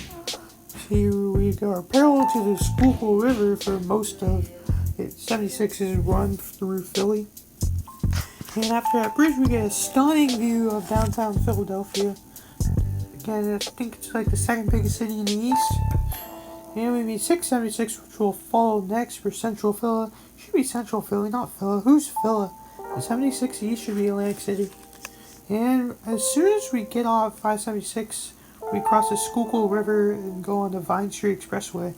Speaker 1: Here we go parallel to the Schuylkill River for most of it. 76 is run through Philly. And after that bridge, we get a stunning view of downtown Philadelphia. Again, I think it's like the second biggest city in the east. And we meet 676, which will follow next for Central Philly. Should be Central Philly, not Philly. Who's Philly? The 76 East should be Atlantic City. And as soon as we get off 576, we cross the Schuylkill River and go on the Vine Street Expressway.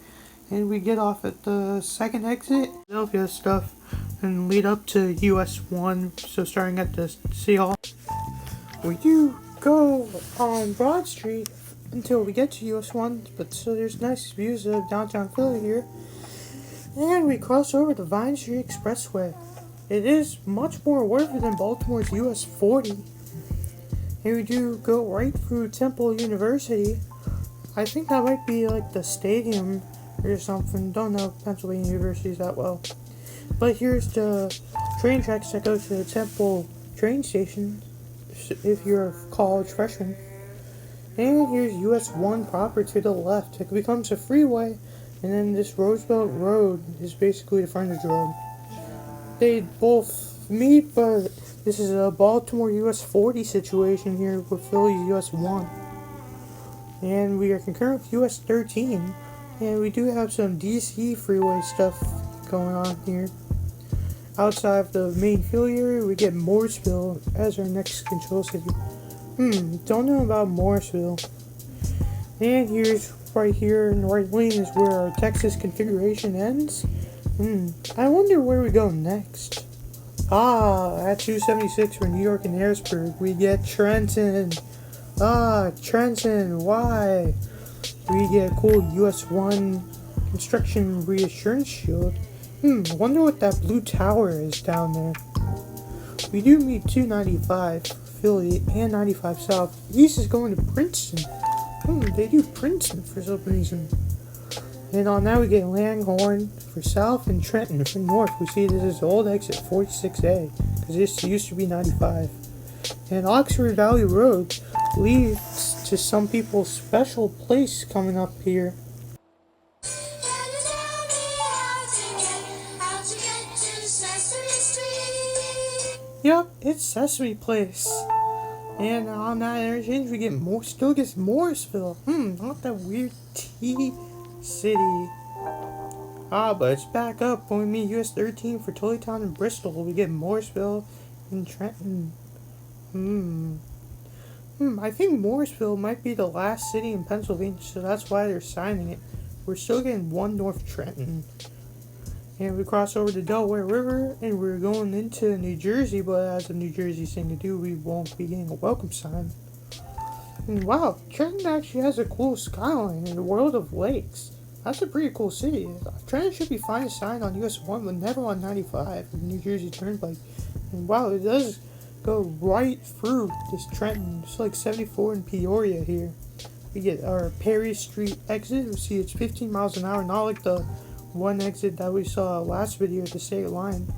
Speaker 1: And we get off at the second exit, Philadelphia stuff, and lead up to US 1, so starting at the City Hall. We do go on Broad Street until we get to US 1, but so there's nice views of downtown Philly here. And we cross over the Vine Street Expressway. It is much more worth it than Baltimore's US 40. And we do go right through Temple University. I think that might be like the stadium or something. Don't know Pennsylvania universities that well. But here's the train tracks that go to the Temple train station if you're a college freshman. And here's US 1 proper to the left. It becomes a freeway, and then this Roosevelt Road is basically the frontage road. They both meet, but this is a Baltimore US 40 situation here with Philly US 1. And we are concurrent with US 13. And we do have some DC freeway stuff going on here. Outside of the main Philly area, we get Morrisville as our next control city. Don't know about Morrisville. And here's right here in the right lane is where our Texas configuration ends. I wonder where we go next. At 276 for New York and Harrisburg, we get Trenton. Trenton, why? We get a cool US 1 construction reassurance shield. Wonder what that blue tower is down there. We do meet 295 Philly and 95 South. East is going to Princeton. They do Princeton for some reason. And on that we get Langhorne for South and Trenton for North. We see this is old exit 46A because this used to be 95. And Oxford Valley Road leads to some people's special place coming up here. Yep, it's Sesame Place. And on that interchange we get still gets Morrisville. Not that weird T city. But it's back up when we meet US 13 for Tullytown and Bristol. We get Morrisville and Trenton. I think Morrisville might be the last city in Pennsylvania, so that's why they're signing it. We're still getting 1 North Trenton. And we cross over the Delaware River, and we're going into New Jersey, but as a New Jersey thing to do, we won't be getting a welcome sign. And wow, Trenton actually has a cool skyline in the world of lakes. That's a pretty cool city. Trenton should be fine a sign on US 1, but never on 95, the New Jersey Turnpike. And wow, it does go right through this Trenton. It's like 74 in Peoria here. We get our Perry Street exit. We see it's 15 miles an hour, not like the one exit that we saw last video at the state line.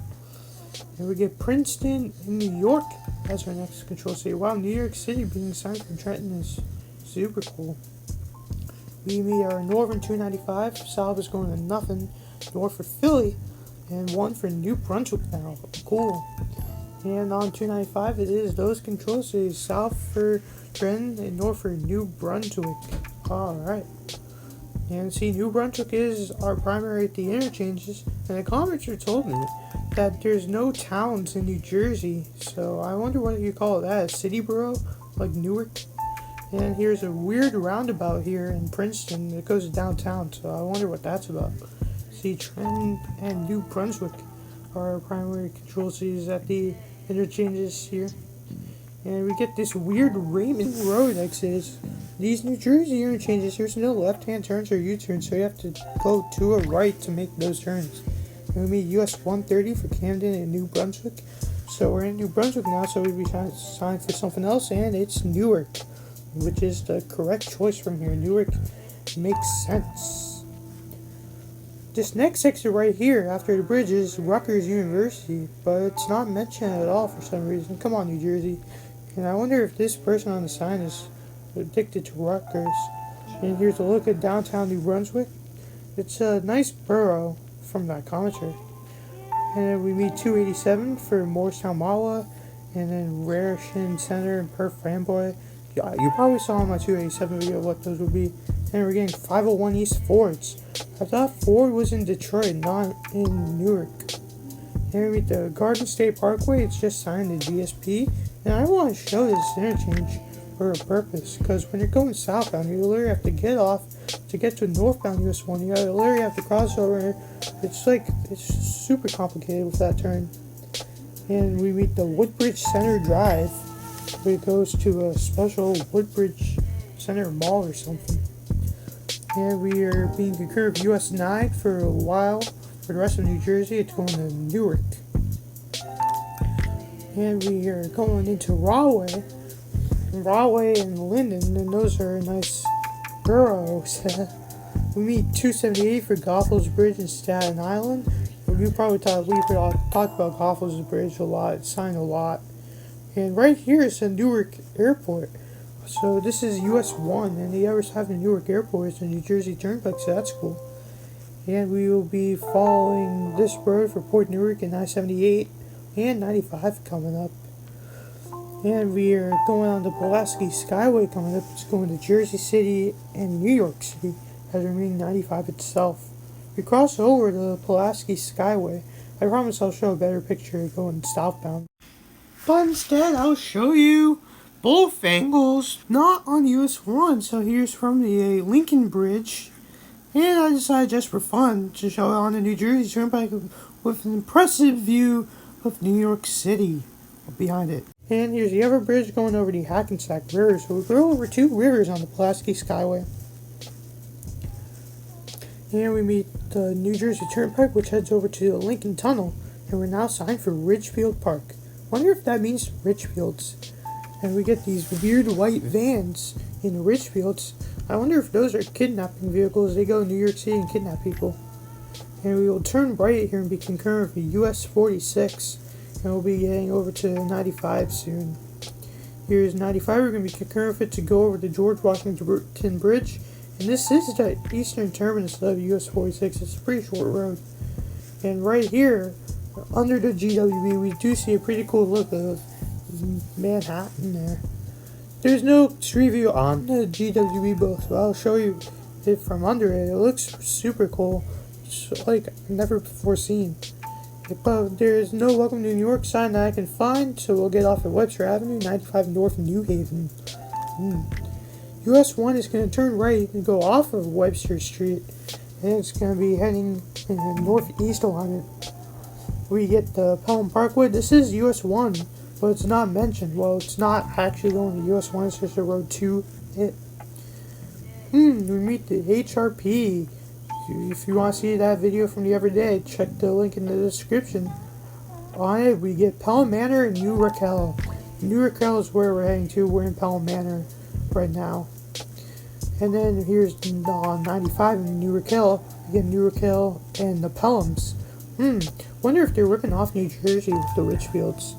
Speaker 1: And we get Princeton in New York as our next control city. Wow, New York City being signed from Trenton is super cool. We meet our Northern 295. South is going to nothing. North for Philly. And 1 for New Brunswick now. Cool. And on 295 it is those control cities. South for Trenton and North for New Brunswick. Alright. And see, New Brunswick is our primary at the interchanges, and the commenter told me that there's no towns in New Jersey, so I wonder what you call that, a city borough, like Newark? And here's a weird roundabout here in Princeton that goes downtown, so I wonder what that's about. See, Trenton and New Brunswick are our primary control cities at the interchanges here. And we get this weird Raymond Road exit. These New Jersey interchanges, there's no left-hand turns or U-turns, so you have to go to a right to make those turns. And we meet US 130 for Camden and New Brunswick. So we're in New Brunswick now, so we'll be signed for something else, and it's Newark, which is the correct choice from here. Newark makes sense. This next exit right here, after the bridge, is Rutgers University, but it's not mentioned at all for some reason. Come on, New Jersey. And I wonder if this person on the sign is addicted to Rutgers. And here's a look at downtown New Brunswick. It's a nice borough from that commentary. And then we meet 287 for Morristown Mawa, and then Raritan Center and Perth Fanboy. You probably saw in my 287 video what those would be. And we're getting 501 East Fords. I thought Ford was in Detroit, not in Newark. And we meet the Garden State Parkway. It's just signed to GSP. And I want to show this interchange for a purpose, because when you're going southbound, you literally have to get off to get to northbound US 1. You literally have to cross over. It's super complicated with that turn. And we meet the Woodbridge Center Drive, where it goes to a special Woodbridge Center Mall or something. And we are being concurred of US 9 for a while. For the rest of New Jersey, it's going to Newark. And we are going into Rahway and Linden, and those are nice boroughs. We meet 278 for Goethals Bridge in Staten Island. We've talked about Goethals Bridge a lot, it's signed a lot. And right here is the Newark Airport. So this is US 1, and the others have the Newark Airport is the New Jersey Turnpike, so that's cool. And we will be following this road for Port Newark and I-78 and 95 coming up. And we are going on the Pulaski Skyway coming up. It's going to Jersey City and New York City, as we're meeting 95 itself. We cross over the Pulaski Skyway. I promise I'll show a better picture going southbound. But instead, I'll show you both angles, not on US 1. So here's from the Lincoln Bridge. And I decided just for fun to show it on the New Jersey Turnpike with an impressive view of New York City behind it. And here's the other bridge going over the Hackensack River. So we go over two rivers on the Pulaski Skyway. And we meet the New Jersey Turnpike, which heads over to the Lincoln Tunnel. And we're now signed for Ridgefield Park. Wonder if that means Ridgefields. And we get these weird white vans in the Ridgefields. I wonder if those are kidnapping vehicles. They go to New York City and kidnap people. And we will turn right here and be concurrent with US 46. And we'll be getting over to 95 soon. Here's 95. We're going to be concurrent with it to go over the George Washington Bridge. And this is the eastern terminus of US 46. It's a pretty short road. And right here, under the GWB, we do see a pretty cool look of Manhattan there. There's no street view on the GWB bus, but I'll show you it from under it. It looks super cool. It's like never before seen. But there's no welcome to New York sign that I can find, so we'll get off at Webster Avenue, 95 North New Haven. US 1 is going to turn right and go off of Webster Street, and it's going to be heading in the northeast alignment. We get the Pelham Parkway. This is US 1, but it's not mentioned. Well, it's not actually going to US 1, it's just a road to it. We meet the HRP. If you want to see that video from the other day, check the link in the description. On it, we get Pelham Manor and New Raquel. New Raquel is where we're heading to. We're in Pelham Manor right now. And then here's 95 in New Raquel. Again, New Raquel and the Pelhams. Wonder if they're ripping off New Jersey with the Ridgefields.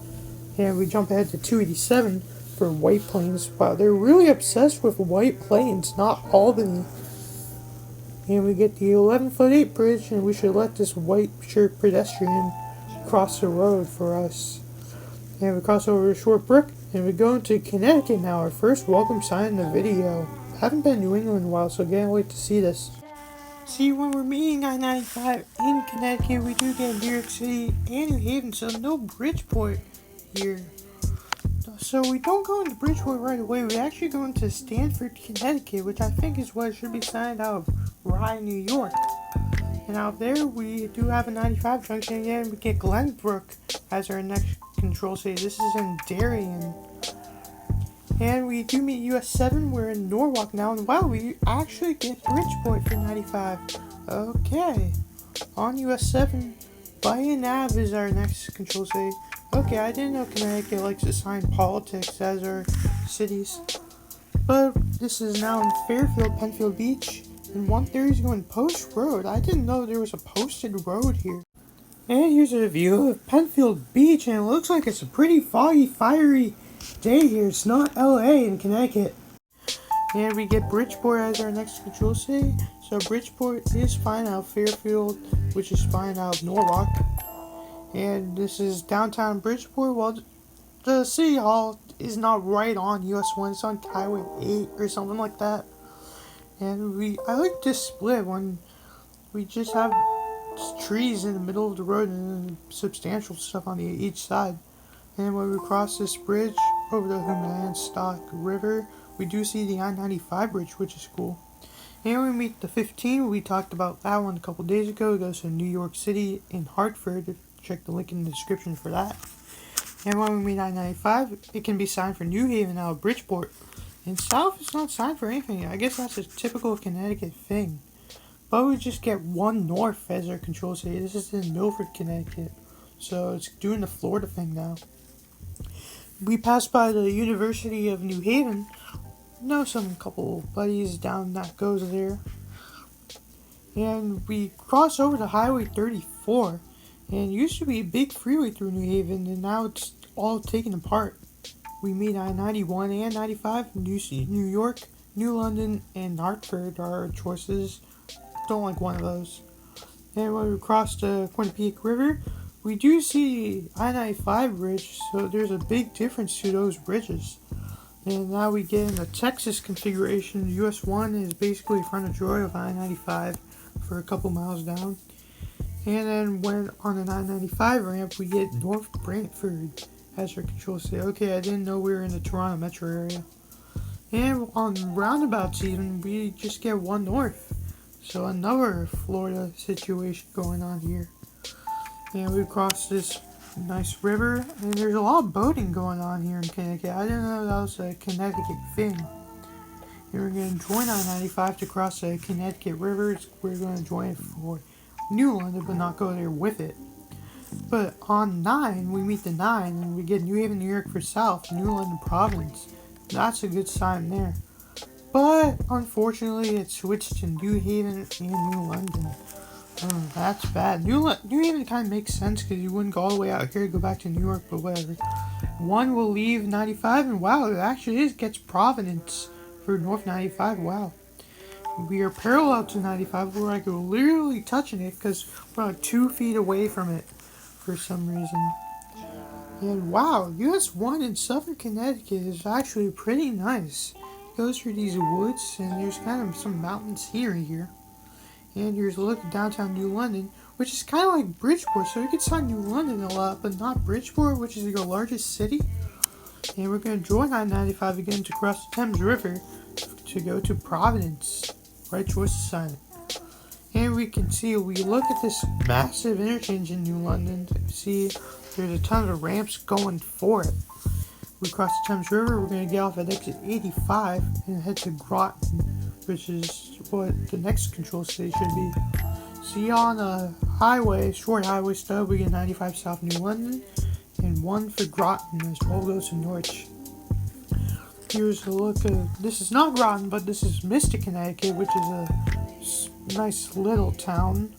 Speaker 1: And we jump ahead to 287 for White Plains. Wow, they're really obsessed with White Plains, not Albany. And we get the 11'8" bridge, and we should let this white shirt pedestrian cross the road for us. And we cross over a short brook, and we go into Connecticut now, our first welcome sign in the video. I haven't been to New England in a while, so I can't wait to see this. See, when we're meeting I-95 in Connecticut, we do get New York City and New Haven, so no Bridgeport here. So we don't go into Bridgeport right away, we actually go into Stamford, Connecticut, which I think is what should be signed out of Rye, New York. And out there, we do have a 95 junction again. We get Glenbrook as our next control city. This is in Darien. And we do meet US 7. We're in Norwalk now. And wow, we actually get Bridgeport for 95. Okay. On US 7, Bayonne Ave is our next control city. Okay, I didn't know Connecticut likes to assign politics as our cities. But this is now in Fairfield, Penfield Beach. And 130 is going Post Road. I didn't know there was a posted road here. And here's a view of Penfield Beach, and it looks like it's a pretty foggy, fiery day here. It's not LA in Connecticut. And we get Bridgeport as our next control city. So Bridgeport is fine out of Fairfield, which is fine out of Norwalk. And this is downtown Bridgeport. Well, the city hall is not right on US 1. It's on Highway 8 or something like that. And I like this split when we just have trees in the middle of the road and substantial stuff on each side. And when we cross this bridge, over the Humanstock River, we do see the I-95 bridge, which is cool. And we meet the 15. We talked about that one a couple days ago. It goes to New York City in Hartford. Check the link in the description for that. And when we meet I-95, it can be signed for New Haven out of Bridgeport. In South, it's not signed for anything. I guess that's a typical Connecticut thing. But we just get one north as our control city. This is in Milford, Connecticut. So it's doing the Florida thing now. We pass by the University of New Haven. Know some couple buddies down that goes there. And we cross over to Highway 34. And it used to be a big freeway through New Haven, and now it's all taken apart. We meet I-91 and 95, New York, New London, and Hartford are our choices. Don't like one of those. And when we cross the Quinnipiac River, we do see I-95 bridge, so there's a big difference to those bridges. And now we get in the Texas configuration. US 1 is basically frontage road of I-95 for a couple miles down. And then when on the 995 ramp, we get North Brantford as our control city. Okay, I didn't know we were in the Toronto metro area. And on roundabouts even, we just get one north. So another Florida situation going on here. And we cross this nice river, and there's a lot of boating going on here in Connecticut. I didn't know that was a Connecticut thing. And we're going to join I-95 to cross the Connecticut River. We're going to join it for New London, but not go there with it. But on 9, we meet the 9, and we get New Haven, New York for South, New London Province. That's a good sign there. But unfortunately, it switched to New Haven and New London. Oh, that's bad. New Haven kind of makes sense because you wouldn't go all the way out here to go back to New York, but whatever. One will leave 95, and wow, it actually gets Providence for North 95. Wow. We are parallel to 95. We're like literally touching it because we're like 2 feet away from it for some reason. And wow, US 1 in southern Connecticut is actually pretty nice. It goes through these woods, and there's kind of some mountain scenery here. And here's a look at downtown New London, which is kind of like Bridgeport. So you can sign New London a lot, but not Bridgeport, which is your largest city. And we're going to join I-95 again to cross the Thames River to go to Providence. Right choice to sign it. And we can see, we look at this massive interchange in New London. See, there's a ton of ramps going for it. We cross the Thames River, we're going to get off at exit 85 and head to Groton, which is what the next control city should be. See, on a highway, short highway stub, we get 95 South New London and 1 for Groton as 12 goes to Norwich. Here's a look at, this is not Groton, but this is Mystic, Connecticut, which is a nice little town.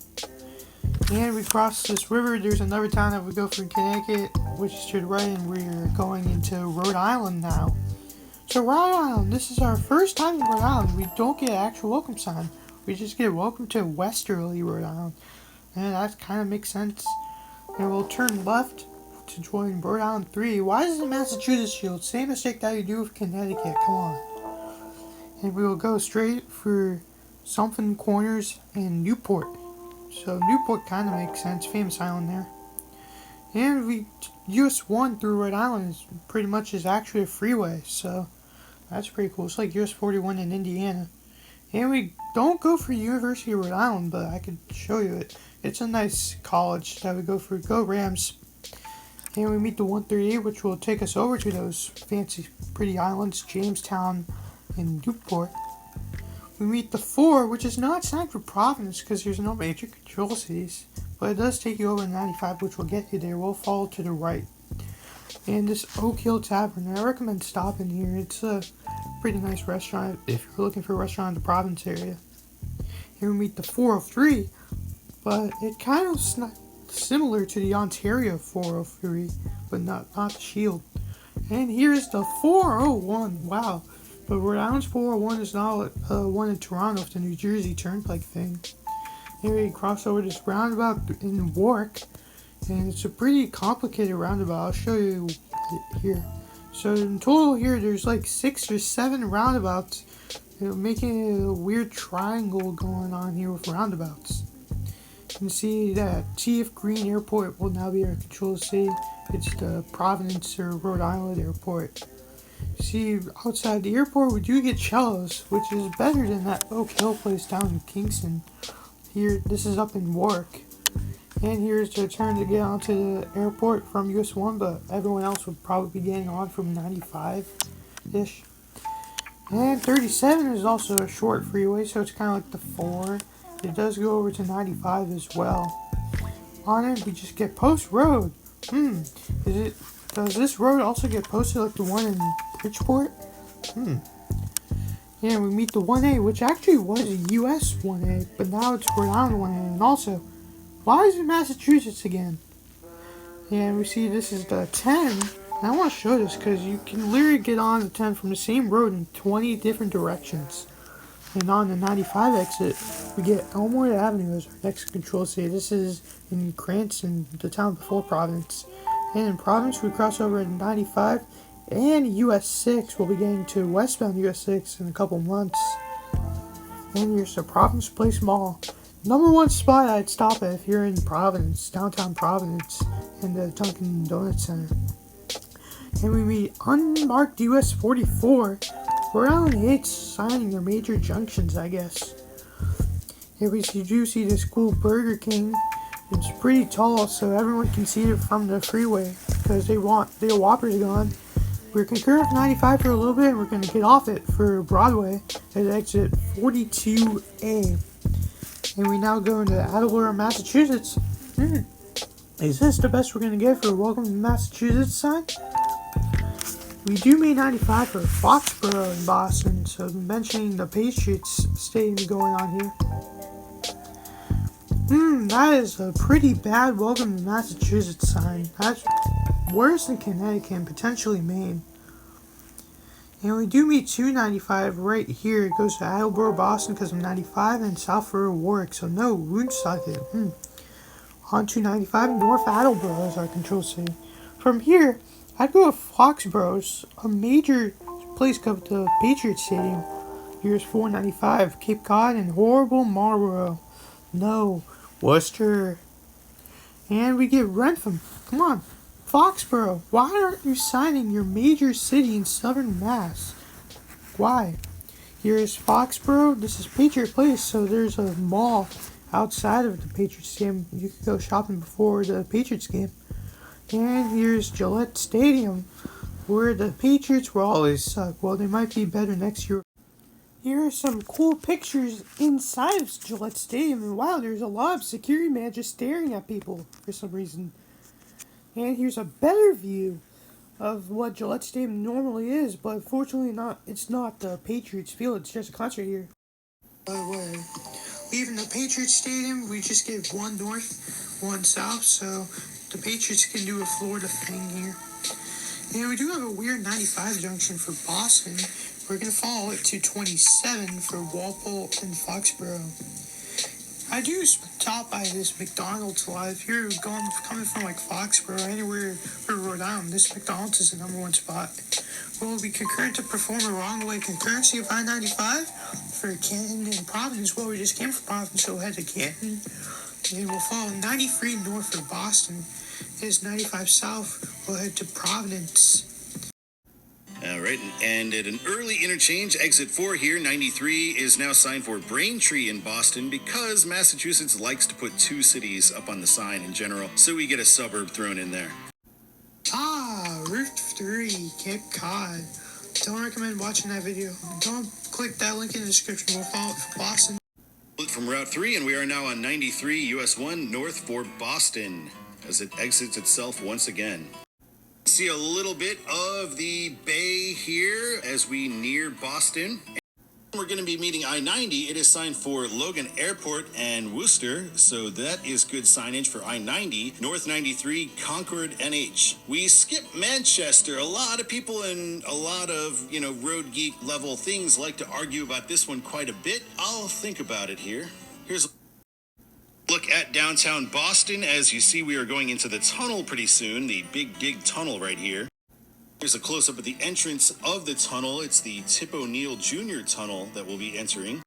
Speaker 1: And we cross this river, there's another town that we go from Connecticut, which is to the right, and we're going into Rhode Island now. So Rhode Island, this is our first time in Rhode Island. We don't get an actual welcome sign. We just get welcome to Westerly, Rhode Island. And that kind of makes sense. And we'll turn left to join Rhode Island 3. Why is it Massachusetts Shield? Same mistake that you do with Connecticut. Come on. And we will go straight for Something Corners and Newport. So Newport kind of makes sense. Famous island there. And US 1 through Rhode Island is pretty much is actually a freeway. So that's pretty cool. It's like US 41 in Indiana. And we don't go for University of Rhode Island, but I could show you it. It's a nice college that we go for. Go Rams. And we meet the 138, which will take us over to those fancy, pretty islands, Jamestown and Newport. We meet the 4, which is not signed for Providence because there's no major control cities. But it does take you over 95, which will get you there. We'll follow to the right. And this Oak Hill Tavern, I recommend stopping here. It's a pretty nice restaurant if you're looking for a restaurant in the Providence area. Here we meet the 403, but it kind of similar to the Ontario 403, but not the Shield. And here's the 401. Wow. But Rhode Island's 401 is not one in Toronto, it's the New Jersey Turnpike thing. Here we cross over this roundabout in Warwick, and it's a pretty complicated roundabout. I'll show you here. So in total here, there's like 6 or 7 roundabouts, making a weird triangle going on here with roundabouts. You can see that T.F. Green Airport will now be our control city. It's the Providence or Rhode Island airport. See, outside the airport, we do get cellos, which is better than that Oak Hill place down in Kingston. Here, this is up in Warwick. And here's the turn to get onto the airport from US 1, but everyone else would probably be getting on from 95-ish. And 37 is also a short freeway, so it's kind of like the 4. It does go over to 95 as well. On it, we just get Post Road. Does this road also get posted like the one in Bridgeport? Yeah, we meet the 1A, which actually was a US 1A, but now it's Rhode Island 1A. And also, why is it Massachusetts again? And we see this is the 10. And I want to show this because you can literally get on the 10 from the same road in 20 different directions. And on the 95 exit, we get Elmore Avenue as our next control city. This is in Cranston, the town before Providence. And in Providence, we cross over at 95 and US 6. We'll be getting to westbound US 6 in a couple months. And here's the Providence Place Mall. Number one spot I'd stop at if you're in Providence, downtown Providence, in the Dunkin' Donuts Center. And we meet unmarked US 44. Rhode Island hates signing their major junctions, I guess. Here we do see this cool Burger King. It's pretty tall, so everyone can see it from the freeway because their Whopper's gone. We're concurrent with 95 for a little bit, and we're going to get off it for Broadway at exit 42A. And we now go into Attleboro, Massachusetts. Is this the best we're going to get for a Welcome to Massachusetts sign? We do meet 95 for Foxborough in Boston, so mentioning the Patriots Stadium going on here. That is a pretty bad Welcome to Massachusetts sign. That's worse than Connecticut and potentially Maine. And we do meet 295 right here. It goes to Attleboro, Boston because of 95 and Southborough, Warwick, so no Woonsocket. On 295, North Attleboro is our control city. From here, I'd go to Foxborough, a major place called the Patriots Stadium. Here's 495, Cape Cod, and horrible Marlboro. No, Worcester. And we get Rentham. Come on, Foxborough. Why aren't you signing your major city in southern Mass? Why? Here's Foxborough. This is Patriot Place, so there's a mall outside of the Patriots game. You could go shopping before the Patriots game. And here's Gillette Stadium, where the Patriots will always suck. Well, they might be better next year. Here are some cool pictures inside of Gillette Stadium, and wow, there's a lot of security man just staring at people for some reason. And here's a better view of what Gillette Stadium normally is, but unfortunately it's not the Patriots field, it's just a concert here. By the way, leaving the Patriots Stadium, we just get one north, one south, so the Patriots can do a Florida thing here. And we do have a weird 95 junction for Boston. We're going to follow it to 27 for Walpole and Foxborough. I do stop by this McDonald's a lot. If you're coming from like Foxborough, anywhere for Rhode Island, this McDonald's is the number one spot. We'll be concurrent to perform a wrong way concurrency of I-95 for Canton and Providence. Well, we just came from Providence, so we'll head to Canton. And we'll follow 93 north for Boston. Is 95 south, we'll head to Providence.
Speaker 3: All right, and at an early interchange, exit 4 here, 93 is now signed for Braintree in Boston because Massachusetts likes to put two cities up on the sign in general, so we get a suburb thrown in there.
Speaker 1: Route 3, Cape Cod. Don't recommend watching that video. Don't click that link in the description. We'll follow it for Boston.
Speaker 3: From Route 3, and we are now on 93 US 1 north for Boston as it exits itself once again. See a little bit of the bay here as we near Boston. We're going to be meeting I-90. It is signed for Logan Airport and Worcester, so that is good signage for I-90. North 93, Concord, NH. We skip Manchester. A lot of people and a lot of, road geek level things like to argue about this one quite a bit. I'll think about it here. Here's a look at downtown Boston. As you see, we are going into the tunnel pretty soon, the Big Dig Tunnel right here. Here's a close-up of the entrance of the tunnel. It's the Tip O'Neill Jr. Tunnel that we'll be entering.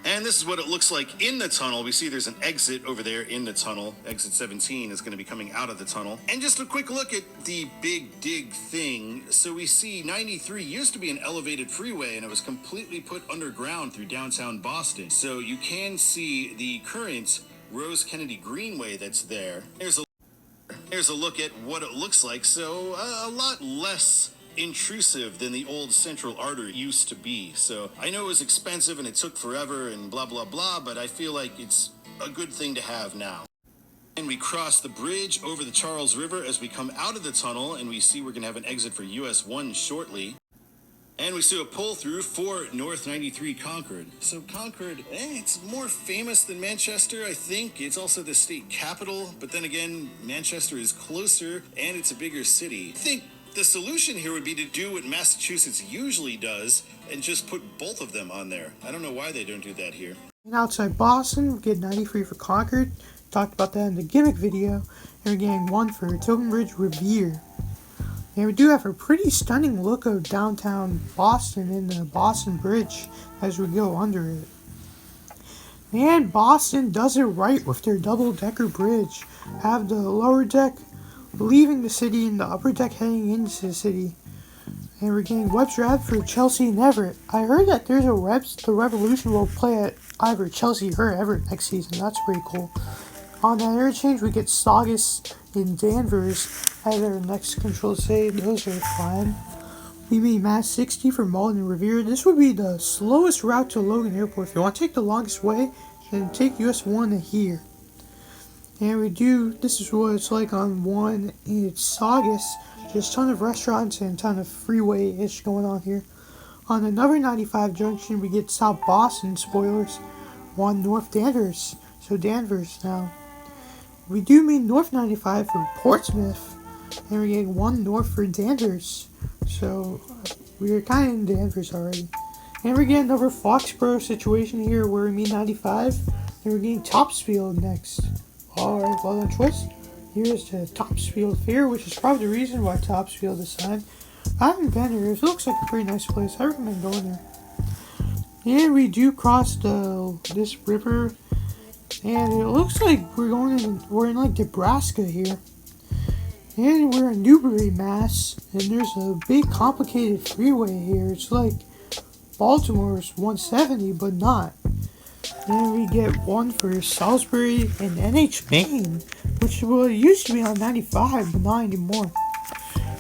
Speaker 3: And this is what it looks like in the tunnel. We see there's an exit over there in the tunnel. Exit 17 is going to be coming out of the tunnel. And just a quick look at the big dig thing. So we see 93 used to be an elevated freeway, and it was completely put underground through downtown Boston. So you can see the current Rose Kennedy Greenway that's there. Here's a look at what it looks like. So a lot less intrusive than the old central artery used to be. So I know it was expensive and it took forever and blah blah blah, but I feel like it's a good thing to have now. And we cross the bridge over the Charles River as we come out of the tunnel, and we see we're gonna have an exit for US 1 shortly. And we see a pull through for North 93 Concord. So Concord, it's more famous than Manchester, I think. It's also the state capital, but then again, Manchester is closer and it's a bigger city. I think the solution here would be to do what Massachusetts usually does and just put both of them on there. I don't know why they don't do that here.
Speaker 1: And outside Boston, we get 93 for Concord. Talked about that in the gimmick video. And we're getting 1 for Token Bridge Revere. And we do have a pretty stunning look of downtown Boston in the Boston Bridge as we go under it. And Boston does it right with their double-decker bridge. Have the lower deck leaving the city and the upper deck heading into the city. And we're getting Webb's Rap for Chelsea and Everett. I heard that there's the Revolution will play at either Chelsea or Everett next season. That's pretty cool. On that interchange, we get Saugus and Danvers as our next control save. Those are fine. We meet Mass 60 for Malden and Revere. This would be the slowest route to Logan Airport. If you want to take the longest way, then take US 1 to here. And this is what it's like on 1. It's Saugus. Just a ton of restaurants and a ton of freeway-ish going on here. On another 95 junction, we get South Boston, spoilers. 1 North Danvers. So Danvers now. We do mean North 95 for Portsmouth. And we're getting 1 North for Danvers. So we're kind of in Danvers already. And we're getting another Foxborough situation here where we mean 95. And we're getting Topsfield next. Alright, well done choice. Here's the Topsfield Fair, which is probably the reason why Topsfield is signed. I haven't been here. It looks like a pretty nice place. I recommend going there. And we do cross this river. And it looks like we're in like Nebraska here. And we're in Newbury, Mass. And there's a big complicated freeway here. It's like Baltimore's 170, but not. And we get 1 for Salisbury and NH Maine, which used to be on 95, but not anymore.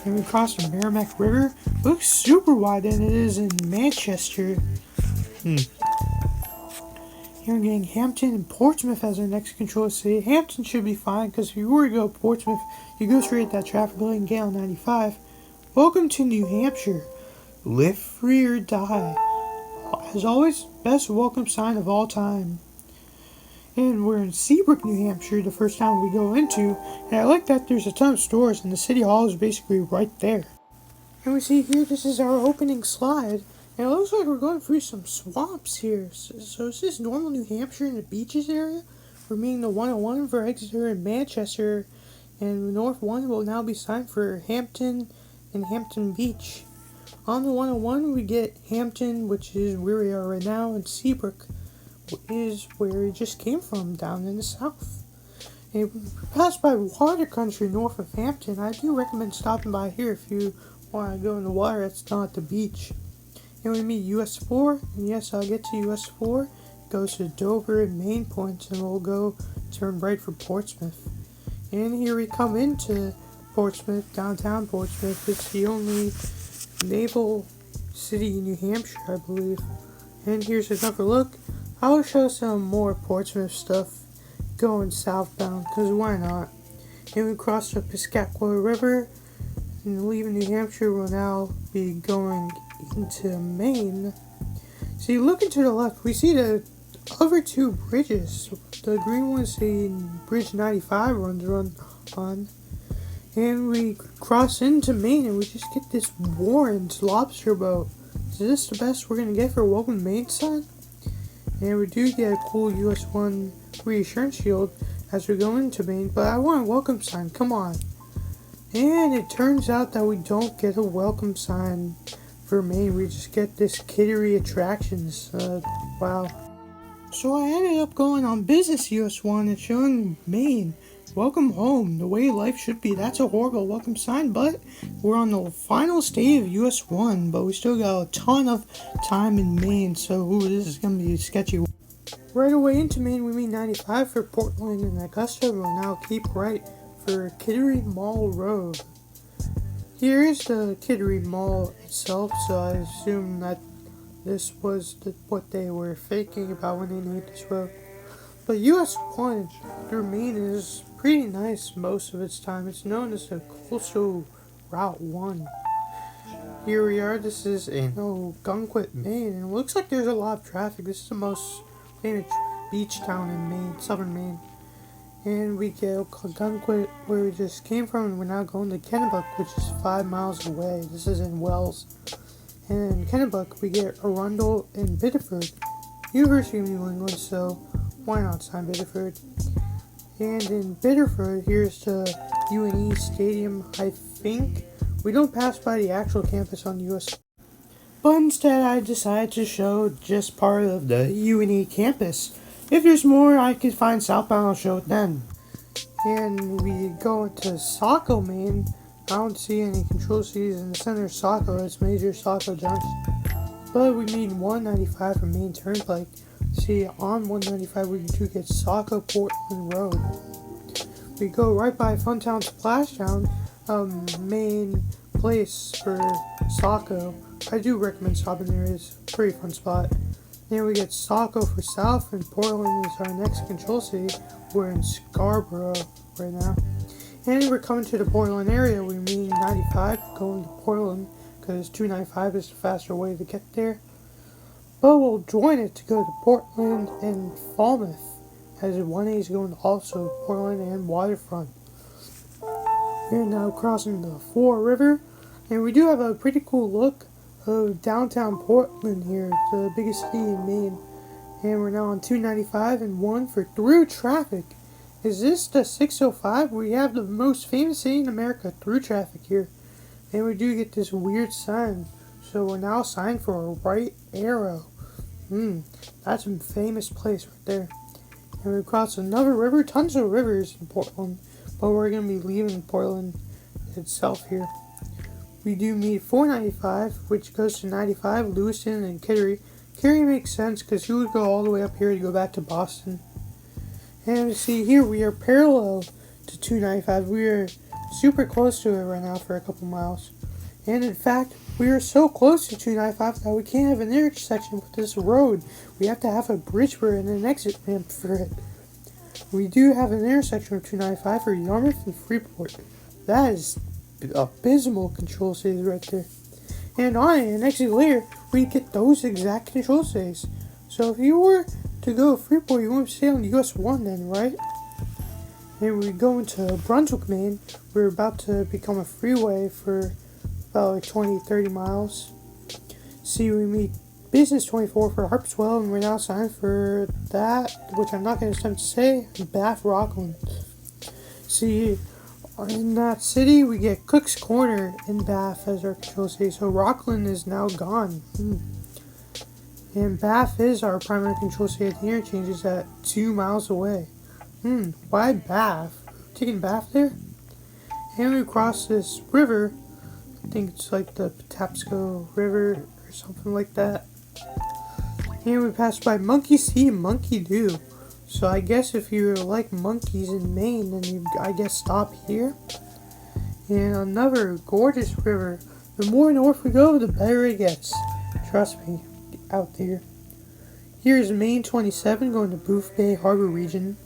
Speaker 1: And we cross the Merrimack River. It looks super wide than it is in Manchester. Here we're getting Hampton and Portsmouth as our next control city. Hampton should be fine, because if you were to go Portsmouth, you go straight at that traffic light and get on 95. Welcome to New Hampshire. Live free or die. As always, best welcome sign of all time. And we're in Seabrook, New Hampshire, the first town we go into. And I like that there's a ton of stores, and the city hall is basically right there. And we see here, this is our opening slide. And it looks like we're going through some swamps here. So is this normal New Hampshire in the beaches area? We're meeting the 101 for Exeter and Manchester. And North 1 will now be signed for Hampton and Hampton Beach. On the 101, we get Hampton, which is where we are right now, and Seabrook is where it just came from, down in the south. And we pass by water country north of Hampton. I do recommend stopping by here if you want to go in the water that's not the beach. And we meet US 4, and yes, I'll get to US 4. Goes to Dover and Main Points, and we'll go turn right for Portsmouth. And here we come into Portsmouth, downtown Portsmouth. It's the only naval city in New Hampshire, I believe. And here's another look. I'll show some more Portsmouth stuff going southbound, because why not? And we cross the Piscataqua River, and leaving New Hampshire, we'll now be going into Maine. See, looking to the left, we see the other 2 bridges. The green one's the Bridge 95 runs on. And we cross into Maine, and we just get this Warren's lobster boat. Is this the best we're going to get for a welcome Maine sign? And we do get a cool US 1 reassurance shield as we go into Maine, but I want a welcome sign, come on. And it turns out that we don't get a welcome sign for Maine, we just get this Kittery attractions, wow. So I ended up going on business US1 and showing Maine. Welcome home, the way life should be. That's a horrible welcome sign, but we're on the final state of US1, but we still got a ton of time in Maine, so this is going to be sketchy. Right away into Maine, we meet 95 for Portland and Augusta. We'll now keep right for Kittery Mall Road. Here is the Kittery Mall itself, so I assume that this was what they were thinking about when they named this road. But US 1 through Maine is pretty nice most of its time. It's known as the Coastal Route 1. Here we are. This is in Gunquit, Maine, and it looks like there's a lot of traffic. This is the most famous beach town in Maine, southern Maine. And we get Gunquit, where we just came from, and we're now going to Kennebuck, which is 5 miles away. This is in Wells. And in Kennebuck, we get Arundel and Biddeford. University of New England, so why not sign Biddeford? And in Biddeford, here's the UNE Stadium, I think. We don't pass by the actual campus on US. But instead, I decided to show just part of the UNE campus. If there's more I can find southbound, I'll show it then. And we go into Saco, Maine. I don't see any control cities in the center of Saco. It's major Saco junction. But we meet 195 from Maine Turnpike. See, on 195 we do get Saco Portland Road. We go right by Funtown Splashdown, main place for Saco. I do recommend stopping there. It's a pretty fun spot. Then we get Saco for south, and Portland is our next control city. We're in Scarborough right now. And we're coming to the Portland area. We mean 95 going to Portland because 295 is the faster way to get there. But we'll join it to go to Portland and Falmouth, as 1A is going to also Portland and Waterfront. We're now crossing the Fore River, and we do have a pretty cool look of downtown Portland here, the biggest city in Maine. And we're now on 295 and 1 for through traffic. Is this the 605? We have the most famous city in America through traffic here. And we do get this weird sign. So we're now signed for a right arrow. That's a famous place right there. And we cross another river. Tons of rivers in Portland. But we're going to be leaving Portland itself here. We do meet 495, which goes to 95, Lewiston, and Kittery. Kittery makes sense because you would go all the way up here to go back to Boston. And see here, we are parallel to 295. We are super close to it right now for a couple miles. And in fact, we are so close to 295 that we can't have an intersection with this road. We have to have a bridge for it and an exit ramp for it. We do have an intersection with 295 for Yarmouth and Freeport. That is abysmal control cities right there. And on it, and exit later, we get those exact control cities. So if you were to go to Freeport, you want to stay on US 1 then, right? And we go into Brunswick, Maine. We're about to become a freeway for about like 20-30 miles. See, we meet Business 24 for Harpswell, and we're now signed for that, which I'm not going to attempt to say, Bath, Rockland. See, in that city, we get Cook's Corner in Bath as our control city, so Rockland is now gone. And Bath is our primary control city at the interchange, is at 2 miles away. Why Bath? Taking Bath there? And we cross this river. I think it's like the Patapsco River or something like that. And we pass by Monkey See, Monkey Do. So I guess if you like monkeys in Maine, then you, I guess, stop here. And another gorgeous river. The more north we go, the better it gets. Trust me, out there. Here's Maine 27 going to Booth Bay Harbor region.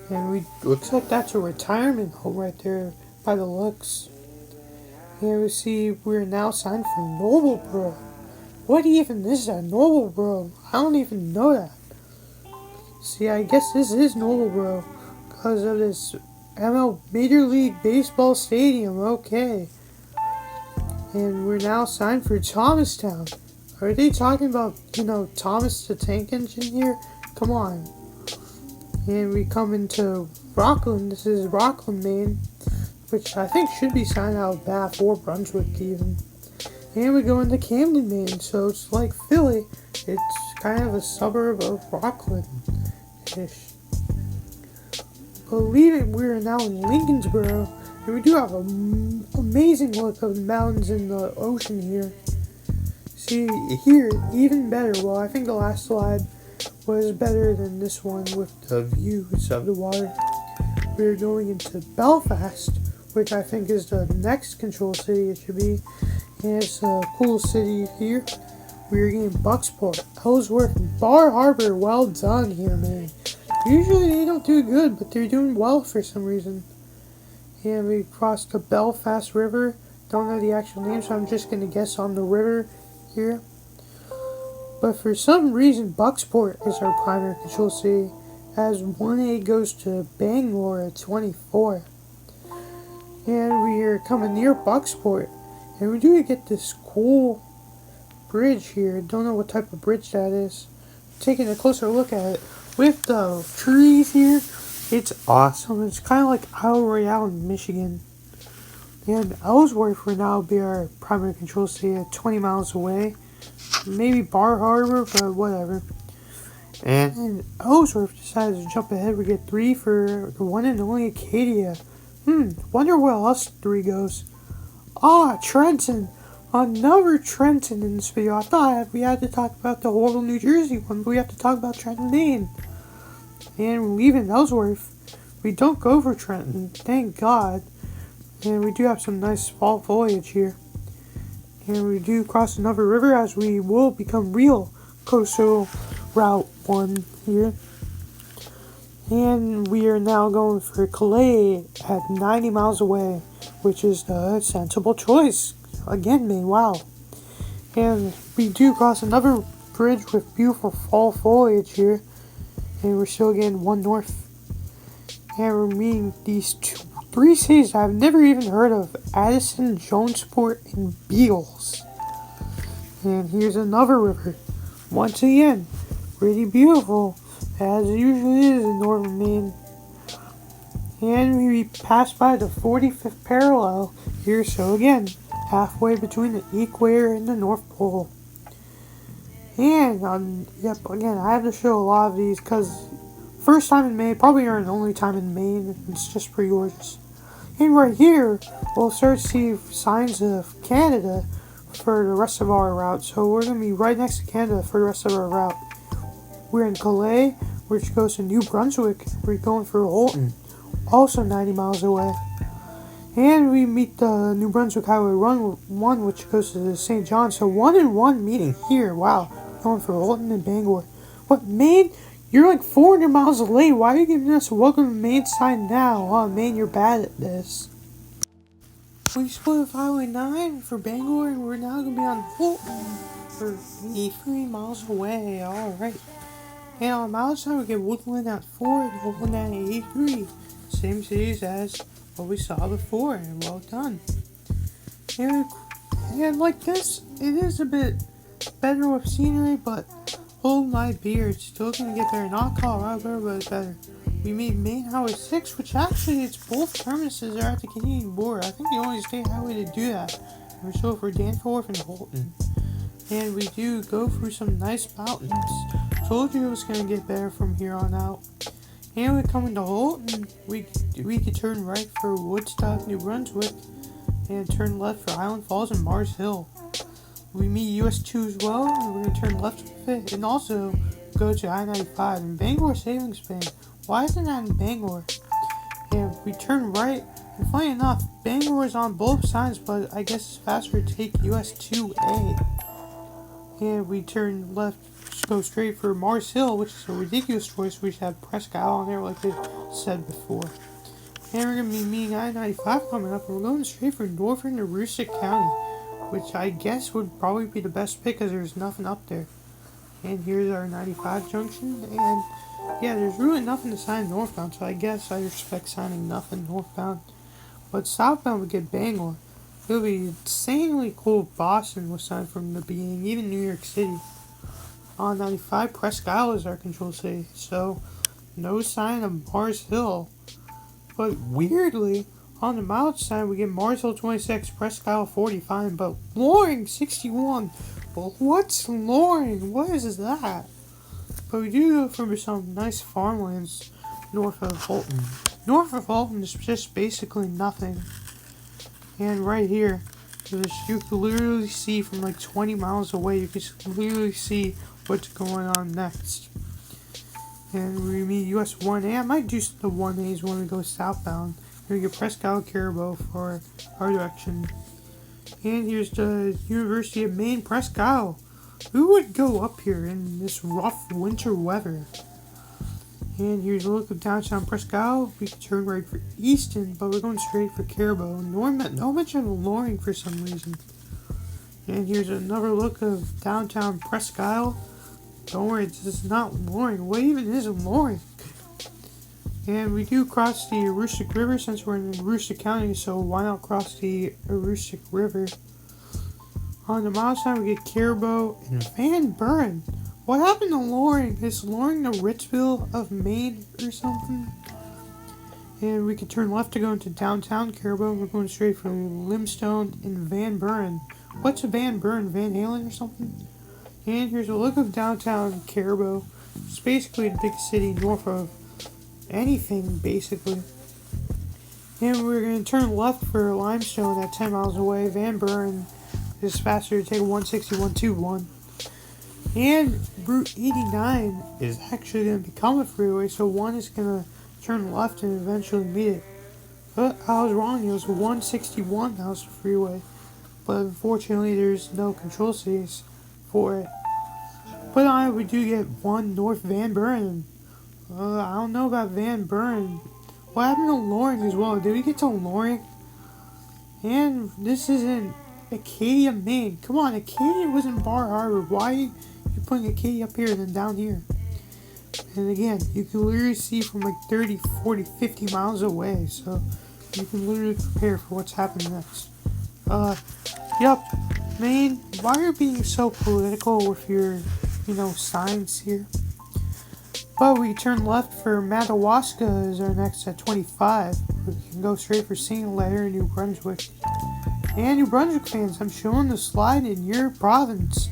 Speaker 1: And looks like that's a retirement home right there by the looks. Here we see we're now signed for Nobleboro. What even is that, Nobleboro? I don't even know that. See, I guess this is Nobleboro because of this Major League Baseball Stadium. Okay. And we're now signed for Thomastown. Are they talking about, Thomas the Tank Engine here? Come on. And we come into Rockland. This is Rockland, Maine, which I think should be signed out of Bath or Brunswick even. And we go into Camden, Maine, so it's like Philly. It's kind of a suburb of Rockland. fish. Believe it, we are now in Lincolnsboro, and we do have an amazing look of the mountains and the ocean here. See, here, even better. Well, I think the last slide was better than this one with the views of the water. We're going into Belfast, which I think is the next control city it should be. And it's a cool city here. We're getting Bucksport, Ellsworth, and Bar Harbor. Well done here, man. Usually they don't do good, but they're doing well for some reason. And we crossed the Belfast River. Don't know the actual name, so I'm just going to guess on the river here. But for some reason, Bucksport is our primary control city, as 1A goes to Bangor at 24. And we are coming near Bucksport, and we do get this cool bridge here. Don't know what type of bridge that is. Taking a closer look at it with the trees here, it's awesome. It's kind of like Isle Royale in Michigan. And Ellsworth will now be our primary control city at 20 miles away. Maybe Bar Harbor, but whatever. And Ellsworth decided to jump ahead. We get 3 for the one and only Acadia. Wonder where else 3 goes. Trenton. Another Trenton in this video. I thought we had to talk about the whole New Jersey one, but we have to talk about Trenton, Maine. And we're leaving Ellsworth. We don't go for Trenton, thank God. And we do have some nice fall foliage here. And we do cross another river, as we will become real coastal Route 1 here. And we are now going for Calais at 90 miles away, which is the sensible choice. Again, Maine, wow. And we do cross another bridge with beautiful fall foliage here. And we're still getting 1 north. And we're meeting these 3 cities I've never even heard of: Addison, Jonesport, and Beals. And here's another river. Once again, pretty beautiful, as it usually is in northern Maine. And we pass by the 45th parallel here, so again, halfway between the equator and the North Pole. And, again, I have to show a lot of these, because first time in Maine, probably our only time in Maine, it's just pretty gorgeous. And right here, we'll start to see signs of Canada for the rest of our route. So we're going to be right next to Canada for the rest of our route. We're in Calais, which goes to New Brunswick. We're going for Holton, also 90 miles away. And we meet the New Brunswick Highway 1, which goes to St. John. So 1 and 1 meeting here. Wow. Going for Holton and Bangor. What, Maine? You're like 400 miles away. Why are you giving us a welcome to Maine sign now? Oh, Maine, you're bad at this. We split with Highway 9 for Bangor, and we're now going to be on Holton for 83 miles away. Alright. And on the mountain side, we get Woodland at 4 and Holton at 83. Same cities as what we saw before, and well done. And like this, it is a bit better with scenery, but hold my beer, it's still gonna get better. Not Colorado, but it's better. We meet Maine Highway 6, which actually, it's both terminuses are at the Canadian border. I think the only state highway to do that. We're still for Danforth and Holton. And we do go through some nice mountains. Told you it was gonna get better from here on out. And we come into Holton, we could turn right for Woodstock, New Brunswick, and turn left for Island Falls and Mars Hill. We meet US 2 as well, and we're going to turn left with it, and also go to I-95 and Bangor Savings Bank. Why isn't that in Bangor? And we turn right, and funny enough, Bangor is on both sides, but I guess it's faster to take US 2A. And we turn left, go straight for Mars Hill, which is a ridiculous choice. We should have Presque Isle on there, like they said before. And we're going to be meeting I-95 coming up, and we're going straight for Northern Aroostook County, which I guess would probably be the best pick, because there's nothing up there. And here's our 95 junction, and yeah, there's really nothing to sign northbound, so I guess I respect signing nothing northbound. But southbound we get Bangor. It would be insanely cool if Boston was signed from the beginning, even New York City. On 95, Presque Isle is our control city, so no sign of Mars Hill. But weirdly, on the mileage side, we get Mars Hill 26, Presque Isle 45, but Loring 61. Well, what's Loring? What is that? but we do go from some nice farmlands north of Fulton. North of Fulton is just basically nothing. And right here, you can literally see from like 20 miles away, you can literally see what's going on next. And we meet US 1A. I might do the 1As when we go southbound. Here we get Presque Isle Caribou for our direction. And here's the University of Maine Presque Isle. Who would go up here in this rough winter weather? And here's a look of downtown Presque Isle. We can turn right for Easton, but we're going straight for Caribou. No mention of Loring for some reason. And here's another look of downtown Presque Isle. Don't worry, this is not Loring. What even is Loring? And we do cross the Aroostook River since we're in Aroostook County, so why not cross the Aroostook River? On the miles side, we get Caribou and Van Buren. What happened to Loring? Is Loring the Ritzville of Maine or something? And we can turn left to go into downtown Caribou. We're going straight for Limestone and Van Buren. What's a Van Buren? Van Halen or something? And here's a look of downtown Caribou. It's basically the big city north of anything, basically. And we're going to turn left for Limestone at 10 miles away. Van Buren is faster to take 16121. And Route 89 is actually going to become a freeway, so one is going to turn left and eventually meet it. But I was wrong, it was 161 that was the freeway. But unfortunately, there's no control cities for it. But we do get one North Van Buren. I don't know about Van Buren. What happened to Loring as well? Did we get to Loring? And this isn't Acadia, Maine. Come on, Acadia was in Bar Harbor. Why are you putting Acadia up here and then down here? And again, you can literally see from like 30, 40, 50 miles away. So you can literally prepare for what's happening next. Yep. Maine, why are you being so political with your, signs here? But we turn left for Madawaska is our next at 25. We can go straight for St. Leger, New Brunswick. And New Brunswick fans, I'm showing the slide in your province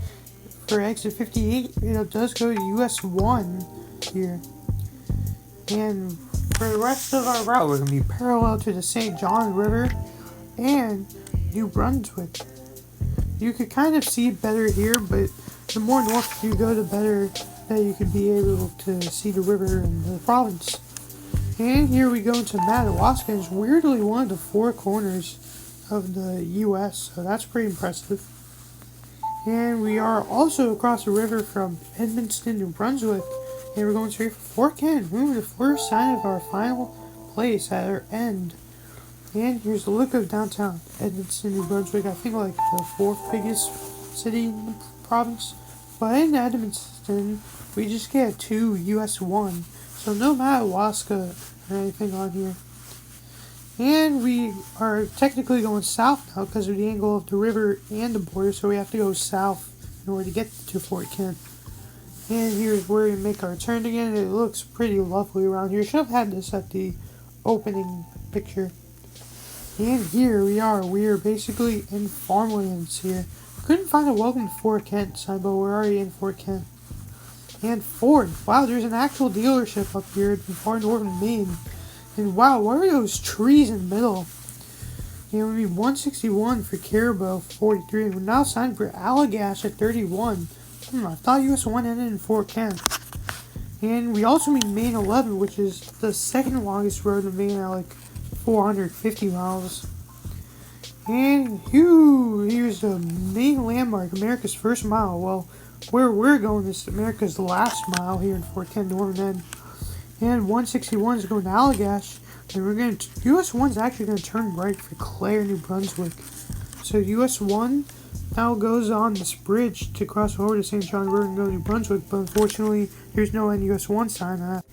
Speaker 1: for exit 58. It does go to US 1 here. And for the rest of our route, we're going to be parallel to the St. John River and New Brunswick. You could kind of see it better here, but the more north you go, the better that you could be able to see the river and the province. And here we go into Madawaska. It's weirdly one of the four corners of the US, so that's pretty impressive. And we are also across the river from Edmundston, New Brunswick, and we're going straight for Fort Kent. Ooh, the first sign of our final place at our end. And here's the look of downtown Edmundston, New Brunswick. I think like the fourth biggest city in the province. But in Edmundston, we just get 2 US 1. So no Madawaska or anything on here. And we are technically going south now because of the angle of the river and the border. So we have to go south in order to get to Fort Kent. And here's where we make our turn again. It looks pretty lovely around here. Should have had this at the opening picture. And here we are. We are basically in farmlands here. Couldn't find a welcome to Fort Kent sign, but we're already in Fort Kent. And Ford. Wow, there's an actual dealership up here in far northern Maine. And wow, what are those trees in the middle? And we mean 161 for Caribou, 43. And we're now signed for Allagash at 31. I thought US 1 ended in Fort Kent. And we also meet Maine 11, which is the second longest road in Maine at like 450 miles. And here's the main landmark, America's First Mile. Well, where we're going is America's Last Mile here in Fort Kent, Northern End. And 161 is going to Allagash. And we're going to, US 1 is actually going to turn right for Clare, New Brunswick. So US 1 now goes on this bridge to cross over to St. John River and go to New Brunswick. But unfortunately, there's no US 1 sign on that.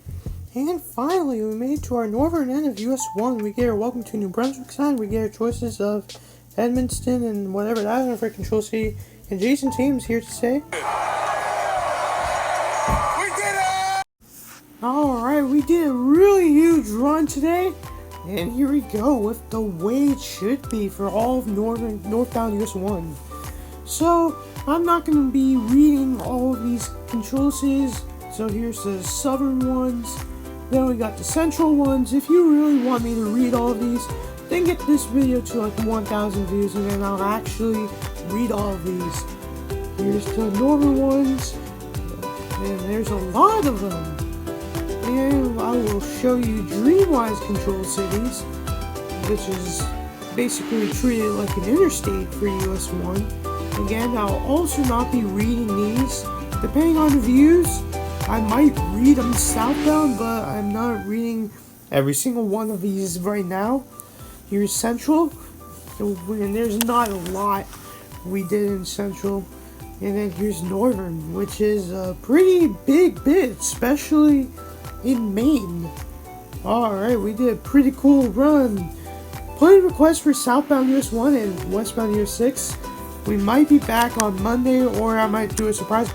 Speaker 1: And finally, we made it to our northern end of US 1. We get our welcome to New Brunswick sign. We get our choices of Edmundston and whatever that is for Control City. And Jason James here to say,
Speaker 4: We did it!
Speaker 1: alright, we did a really huge run today. And here we go with the way it should be for all of northbound US 1. So, I'm not going to be reading all of these control cities So here's the southern ones. Then we got the central ones. If you really want me to read all of these, then get this video to like 1,000 views, and then I'll actually read all of these. Here's the northern ones, and there's a lot of them. And I will show you Dreamwise controlled cities, which is basically treated like an interstate for US 1. Again, I'll also not be reading these. Depending on the views, I might read them southbound, but I'm not reading every single one of these right now. Here's Central, and there's not a lot we did in Central. And then here's Northern, which is a pretty big bit, especially in Maine. Alright, we did a pretty cool run. Put in requests for southbound US 1 and westbound US 6. We might be back on Monday, or I might do a surprise